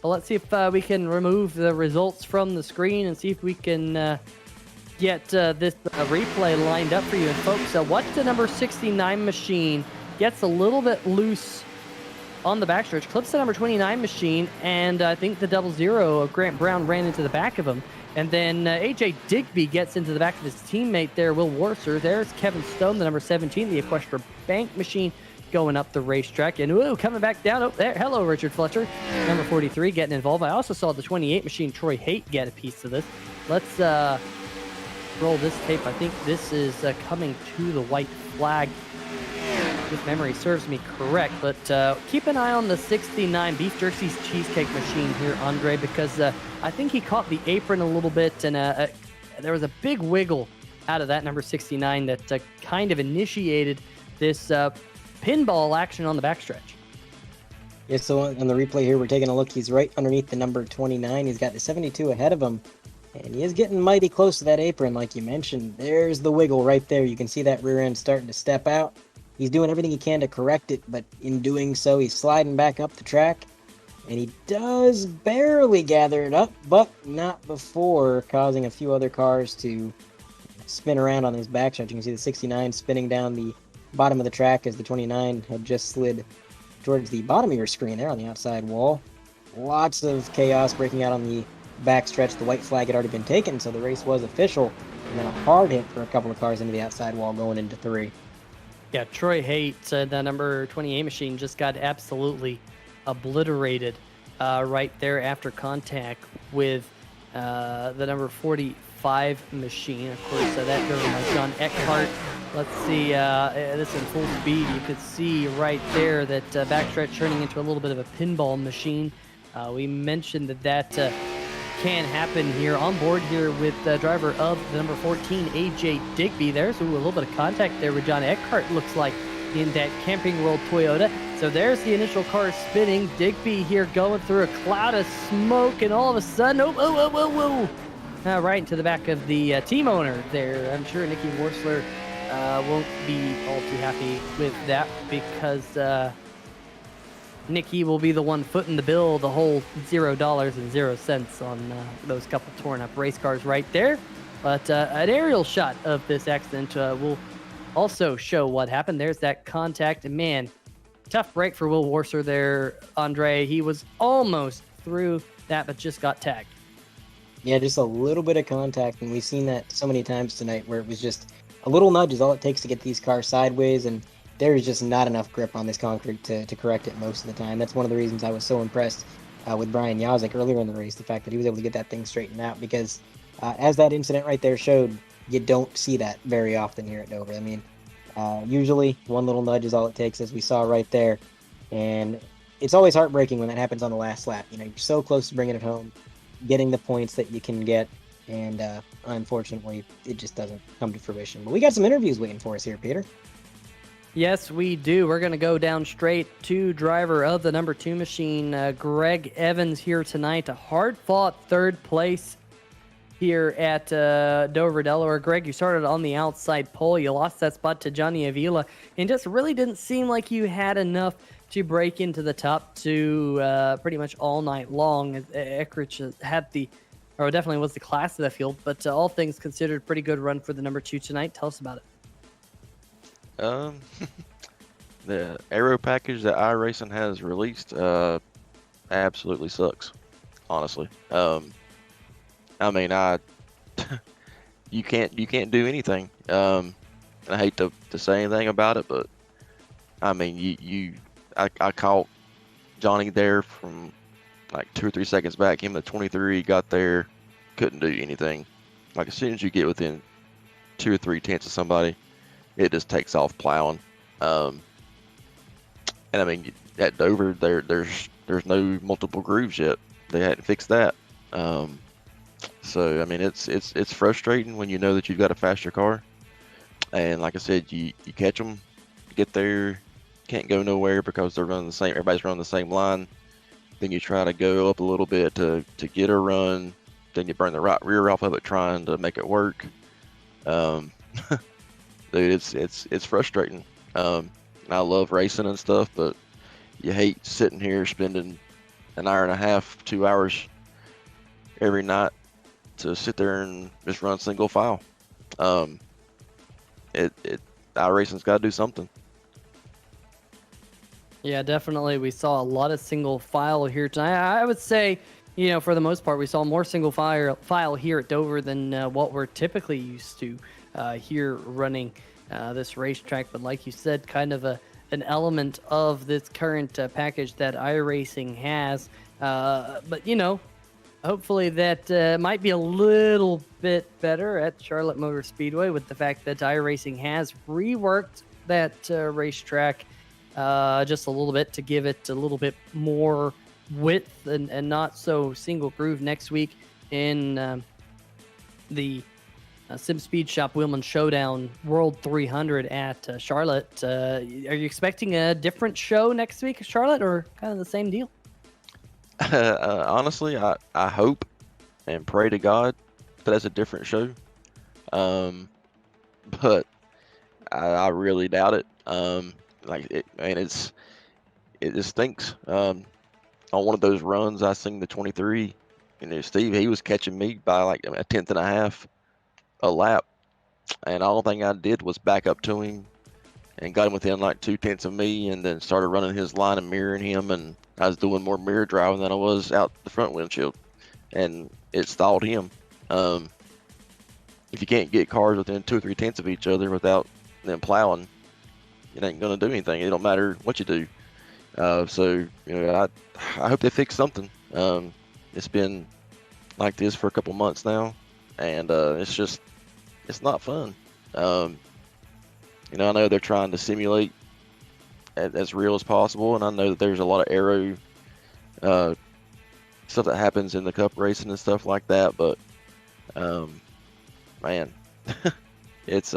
Well, let's see if we can remove the results from the screen and see if we can get this replay lined up for you. And folks, what the number 69 machine gets a little bit loose on the backstretch, clips the number 29 machine, and I think the 00 of Grant Brown ran into the back of him. And then AJ Digby gets into the back of his teammate there, Will Warser. There's Kevin Stone, the number 17, the Equestra Bank machine, going up the racetrack. And ooh, coming back down. Oh, there. Hello, Richard Fletcher, number 43, getting involved. I also saw the 28 machine, Troy Haight, get a piece of this. Let's roll this tape. I think this is coming to the white flag, if memory serves me correct. But keep an eye on the 69 Beef Jerseys Cheesecake machine here, Andre, because I think he caught the apron a little bit, and there was a big wiggle out of that number 69 that kind of initiated this pinball action on the backstretch. Yeah, so on the replay here, we're taking a look. He's right underneath the number 29. He's got the 72 ahead of him, and he is getting mighty close to that apron, like you mentioned. There's the wiggle right there. You can see that rear end starting to step out. He's doing everything he can to correct it, but in doing so, he's sliding back up the track, and he does barely gather it up, but not before causing a few other cars to spin around on his backstretch. You can see the 69 spinning down the bottom of the track as the 29 had just slid towards the bottom of your screen there on the outside wall. Lots of chaos breaking out on the backstretch. The white flag had already been taken, so the race was official, and then a hard hit for a couple of cars into the outside wall going into 3. Yeah, Troy Haight, the number 28 machine, just got absolutely obliterated right there after contact with the number 45 machine. Of course, that driven by John Eckhart. Let's see this in full speed. You could see right there that backstretch turning into a little bit of a pinball machine. We mentioned that can happen here on board here with the driver of the number 14, AJ Digby. There's a little bit of contact there with John Eckhart, looks like, in that Camping World Toyota. So there's the initial car spinning. Digby here going through a cloud of smoke, and all of a sudden, whoa. Right into the back of the team owner there. I'm sure Nicky Worsler won't be all too happy with that, because Nicky will be the one footing the bill, the whole $0.00 on those couple torn up race cars right there. But an aerial shot of this accident will also show what happened. There's that contact, and man, tough break for Will Warser there, Andre. He was almost through that, but just got tagged. Yeah, just a little bit of contact, and we've seen that so many times tonight where it was just a little nudge is all it takes to get these cars sideways, and there is just not enough grip on this concrete to correct it most of the time. That's one of the reasons I was so impressed with Brian Yazek earlier in the race, the fact that he was able to get that thing straightened out, because as that incident right there showed, you don't see that very often here at Dover. I mean, usually one little nudge is all it takes, as we saw right there, and it's always heartbreaking when that happens on the last lap. You know, you're so close to bringing it home, getting the points that you can get, and unfortunately, it just doesn't come to fruition. But we got some interviews waiting for us here, Peter. Yes, we do. We're going to go down straight to driver of the number 2 machine, Greg Evans, here tonight. A hard-fought third place here at Dover, Delaware. Greg, you started on the outside pole. You lost that spot to Johnny Avila, and just really didn't seem like you had enough to break into the top 2 pretty much all night long. Eckrich had definitely was the class of the field, but all things considered, pretty good run for the number 2 tonight. Tell us about it. The aero package that iRacing has released absolutely sucks, honestly. I mean, you can't do anything. And I hate to say anything about it, but I mean, I caught Johnny there from like 2 or 3 seconds back. Him at 23 got there, couldn't do anything. Like as soon as you get within 2 or 3 tenths of somebody, it just takes off plowing. And I mean, at Dover, there's no multiple grooves yet. They hadn't fixed that. So I mean, it's frustrating when you know that you've got a faster car, and like I said, you catch them, get there, can't go nowhere because they're running the same. Everybody's running the same line. Then you try to go up a little bit to get a run. Then you burn the right rear off of it trying to make it work. Dude, it's frustrating. I love racing and stuff, but you hate sitting here spending an hour and a half, 2 hours every night to sit there and just run single file. iRacing's got to do something. Yeah, definitely. We saw a lot of single file here tonight. I would say, for the most part, we saw more single file here at Dover than what we're typically used to here running this racetrack. But like you said, kind of an element of this current package that iRacing has. But hopefully that might be a little bit better at Charlotte Motor Speedway with the fact that iRacing has reworked that racetrack just a little bit to give it a little bit more width and not so single groove next week in the Sim Speed Shop Wheelman Showdown World 300 at Charlotte. Are you expecting a different show next week at Charlotte, or kind of the same deal? Honestly, I hope and pray to God that that's a different show. But I really doubt it. It just stinks. On one of those runs, I seen the 23, Steve, he was catching me by like a tenth and a half a lap, and all thing I did was back up to him and got him within like 2 tenths of me, and then started running his line and mirroring him, and I was doing more mirror driving than I was out the front windshield, and it stalled him. If you can't get cars within 2 or 3 tenths of each other without them plowing, it ain't gonna do anything. It don't matter what you do. So I hope they fix something. It's been like this for a couple months now, and it's not fun. I know they're trying to simulate as real as possible, and I know that there's a lot of aero stuff that happens in the cup racing and stuff like that, but man, it's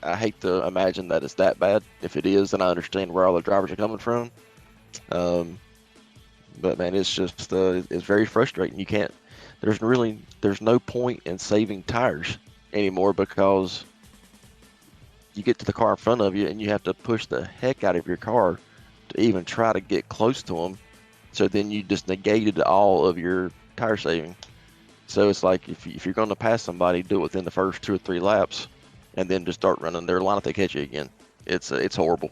I hate to imagine that it's that bad. If it is, then I understand where all the drivers are coming from. But man, it's just it's very frustrating. You can't. There's no point in saving tires anymore, because you get to the car in front of you and you have to push the heck out of your car to even try to get close to them. So then you just negated all of your tire saving. So it's like if you're going to pass somebody, do it within the first 2 or 3 laps, and then just start running their line if they catch you again. It's horrible.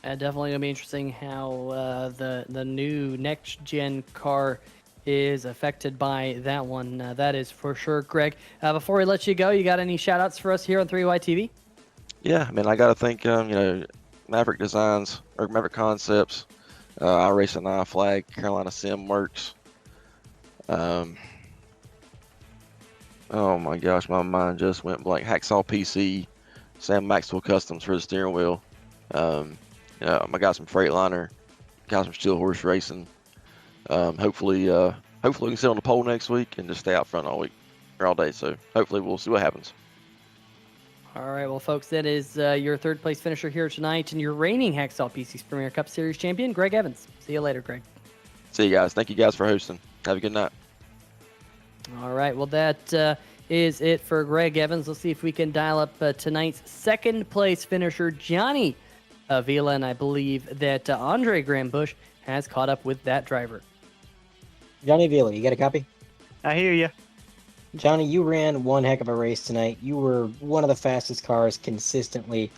Definitely gonna be interesting how the new next gen car is affected by that one. That is for sure. Greg, before we let you go, you got any shout outs for us here on 3Y TV? Yeah, I mean, I got to thank Maverick Designs or Maverick Concepts, iRacing, iFlag, Carolina Sim Works. Oh my gosh, my mind just went blank. Hacksaw PC, Sam Maxwell Customs for the steering wheel. I got some Freightliner, got some Steel Horse Racing. Hopefully we can sit on the pole next week and just stay out front all week or all day. So hopefully we'll see what happens. All right, well, folks, that is your third place finisher here tonight and your reigning Hacksaw PC's Premier Cup Series champion, Greg Evans. See you later, Greg. See you guys. Thank you guys for hosting. Have a good night. All right, well, that is it for Greg Evans. Let's see if we can dial up tonight's second place finisher, Johnny Avila, and I believe that Andre Graham Bush has caught up with that driver. Johnny Avila, you got a copy? I hear you. Johnny, you ran one heck of a race tonight. You were one of the fastest cars consistently.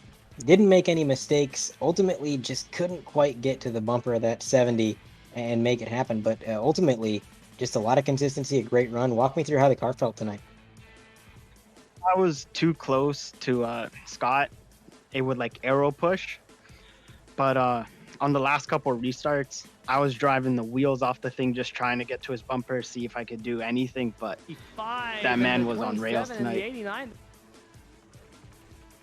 Didn't make any mistakes. Ultimately, just couldn't quite get to the bumper of that 70 and make it happen. But ultimately, just a lot of consistency, a great run. Walk me through how the car felt tonight. I was too close to Scott, it would like arrow push. But on the last couple of restarts, I was driving the wheels off the thing, just trying to get to his bumper, see if I could do anything. But that man was on rails tonight.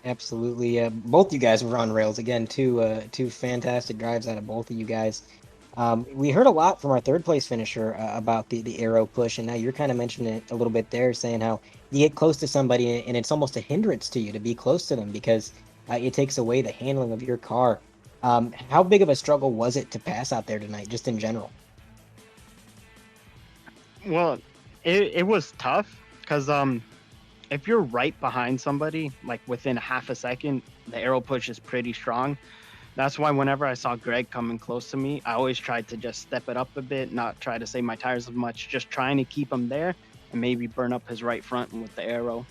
Absolutely. Both you guys were on rails again. Two fantastic drives out of both of you guys. We heard a lot from our third place finisher about the arrow push, and now you're kind of mentioning it a little bit there, saying how you get close to somebody and it's almost a hindrance to you to be close to them because it takes away the handling of your car. How big of a struggle was it to pass out there tonight, just in general? Well, it was tough because if you're right behind somebody, like within a half a second, the arrow push is pretty strong. That's why whenever I saw Greg coming close to me, I always tried to just step it up a bit, not try to save my tires as much, just trying to keep him there and maybe burn up his right front with the arrow.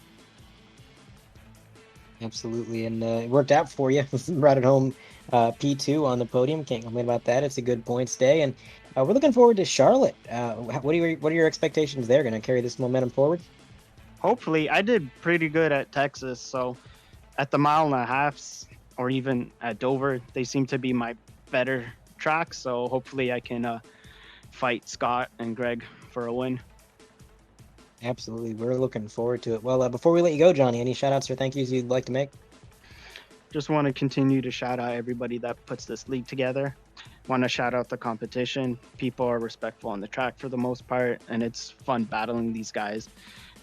Absolutely, and it worked out for you. Brought it home, P2 on the podium. Can't complain about that. It's a good points day, and we're looking forward to Charlotte. What are your expectations there? Going to carry this momentum forward? Hopefully, I did pretty good at Texas, so at the 1.5 miles or even at Dover, they seem to be my better tracks. So hopefully, I can fight Scott and Greg for a win. Absolutely. We're looking forward to it. Well, before we let you go, Johnny, any shout outs or thank yous you'd like to make? Just want to continue to shout out everybody that puts this league together. Want to shout out the competition. People are respectful on the track for the most part, and it's fun battling these guys.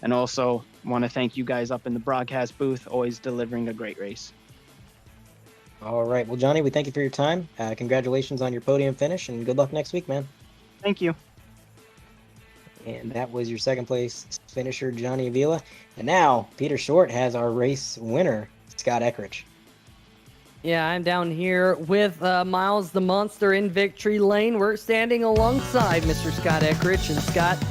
And also want to thank you guys up in the broadcast booth, always delivering a great race. All right. Well, Johnny, we thank you for your time. Congratulations on your podium finish, and good luck next week, man. Thank you. And that was your second place finisher, Johnny Avila. And now Peter Short has our race winner, Scott Eckrich. Yeah, I'm down here with Miles the Monster in victory lane. We're standing alongside Mr. Scott Eckrich. And Scott,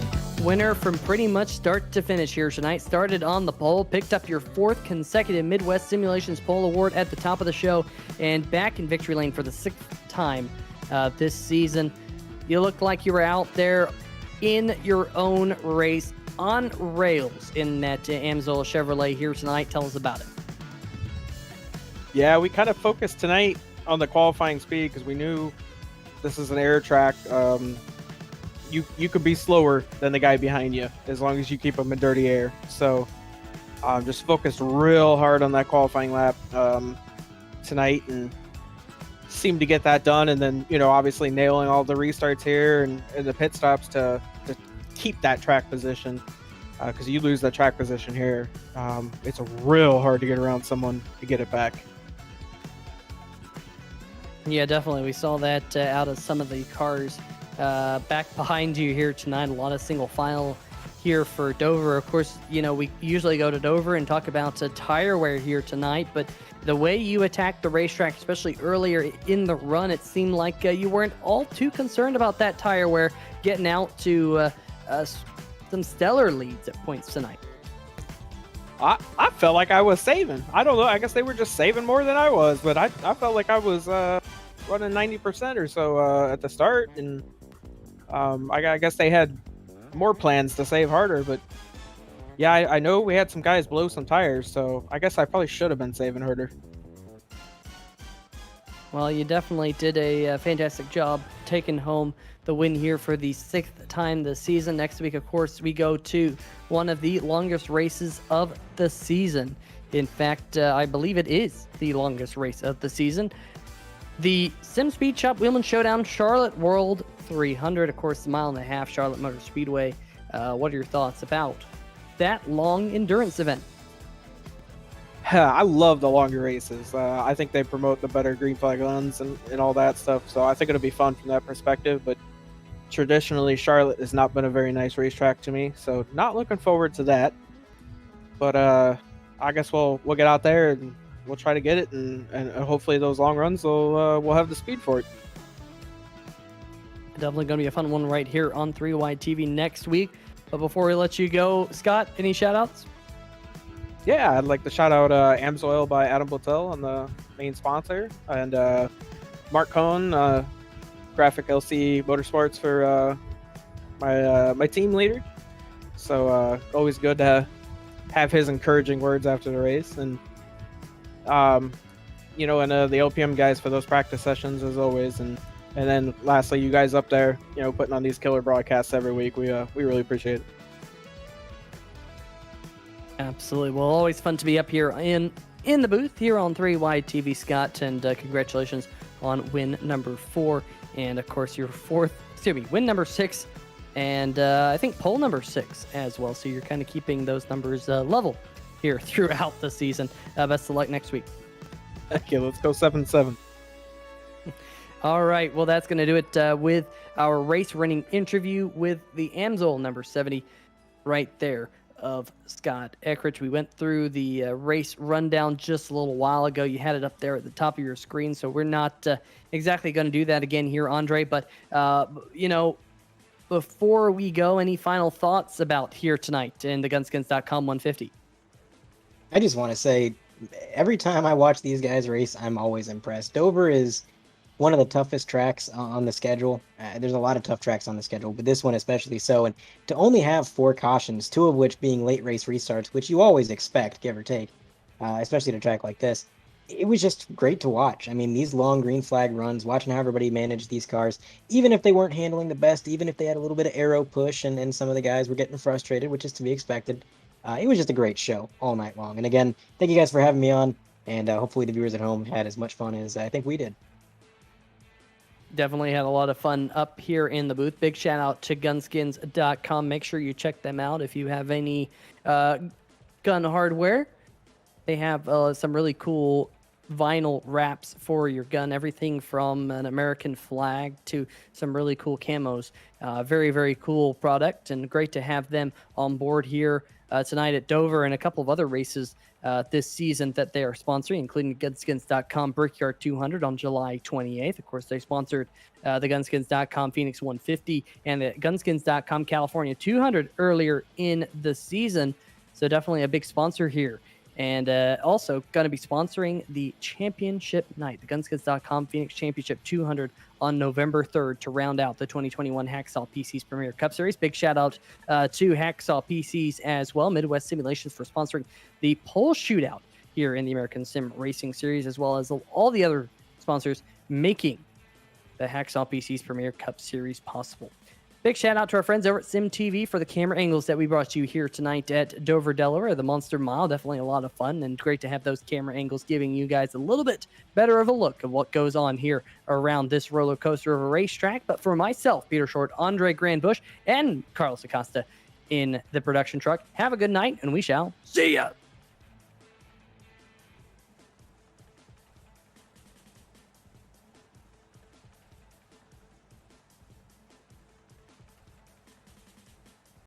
winner from pretty much start to finish here tonight. Started on the pole, picked up your 4th consecutive Midwest Simulations Pole Award at the top of the show, and back in victory lane for the 6th time this season. You looked like you were out there in your own race on rails in that Amsoil Chevrolet here tonight. Tell us about it. Yeah, we kind of focused tonight on the qualifying speed because we knew this is an air track. You could be slower than the guy behind you as long as you keep them in dirty air. So just focused real hard on that qualifying lap tonight and seemed to get that done. And then, obviously nailing all the restarts here and the pit stops to keep that track position because you lose that track position here. It's real hard to get around someone to get it back. Yeah, definitely. We saw that out of some of the cars back behind you here tonight. A lot of single file here for Dover. Of course, we usually go to Dover and talk about tire wear here tonight, but the way you attacked the racetrack, especially earlier in the run, it seemed like you weren't all too concerned about that tire wear, getting out to some stellar leads at points tonight. I felt like I was saving. I don't know. I guess they were just saving more than I was, but I felt like I was running 90% or so at the start, and I guess they had more plans to save harder. But yeah, I know we had some guys blow some tires, so I guess I probably should have been saving harder. Well, you definitely did a fantastic job taking home the win here for the 6th time this season. Next week, of course, we go to one of the longest races of the season. In fact, I believe it is the longest race of the season. The Sim Speed Shop Wheelman Showdown Charlotte World 300, of course, the 1.5 mile Charlotte Motor Speedway. What are your thoughts about that long endurance event? I love the longer races. I think they promote the better green flag guns and all that stuff. So I think it'll be fun from that perspective. But traditionally, Charlotte has not been a very nice racetrack to me. So not looking forward to that. But I guess we'll get out there and we'll try to get it. And hopefully those long runs we'll have the speed for it. Definitely going to be a fun one right here on 3Y TV next week. But before we let you go, Scott, any shout-outs? Yeah, I'd like to shout out Amsoil by Adam Botel on the main sponsor, and Mark Cohn, Graphic LC Motorsports for my team leader. So always good to have his encouraging words after the race, and you know, and the LPM guys for those practice sessions as always, and then lastly, you guys up there, you know, putting on these killer broadcasts every week. We really appreciate it. Absolutely. Well, always fun to be up here in the booth here on 3Y TV, Scott, and congratulations on win number 4, and of course your win number 6, and I think pole number 6 as well. So you're kind of keeping those numbers level here throughout the season. Best of luck next week. Okay, let's go 7-7. All right, well, that's going to do it with our race running interview with the Amsoil number 70 right there of Scott Eckrich. We went through the race rundown just a little while ago. You had it up there at the top of your screen, so we're not exactly going to do that again here, Andre. But, you know, before we go, any final thoughts about here tonight in the Gunskins.com 150? I just want to say, every time I watch these guys race, I'm always impressed. Dover is one of the toughest tracks on the schedule. There's a lot of tough tracks on the schedule, but this one especially so. And to only have 4 cautions, 2 of which being late race restarts, which you always expect, give or take, especially at a track like this, it was just great to watch. I mean, these long green flag runs, watching how everybody managed these cars, even if they weren't handling the best, even if they had a little bit of aero push and some of the guys were getting frustrated, which is to be expected. It was just a great show all night long. And again, thank you guys for having me on, and hopefully the viewers at home had as much fun as I think we did. Definitely had a lot of fun up here in the booth. Big shout out to gunskins.com. Make sure you check them out if you have any gun hardware. They have some really cool vinyl wraps for your gun, everything from an American flag to some really cool camos. Very, very cool product, and great to have them on board here tonight at Dover and a couple of other races this season that they are sponsoring, including Gunskins.com Brickyard 200 on July 28th. Of course, they sponsored the Gunskins.com Phoenix 150 and the Gunskins.com California 200 earlier in the season. So definitely a big sponsor here. And also going to be sponsoring the championship night, the Gunskins.com Phoenix Championship 200 on November 3rd to round out the 2021 Hacksaw PC's Premier Cup Series. Big shout out to Hacksaw PCs as well, Midwest Simulations, for sponsoring the pole shootout here in the American Sim Racing Series, as well as all the other sponsors making the Hacksaw PC's Premier Cup Series possible. Big shout out to our friends over at Sim TV for the camera angles that we brought you here tonight at Dover, Delaware, the Monster Mile. Definitely a lot of fun, and great to have those camera angles giving you guys a little bit better of a look of what goes on here around this roller coaster of a racetrack. But for myself, Peter Short, Andre Grandbush, and Carlos Acosta in the production truck, have a good night, and we shall see ya.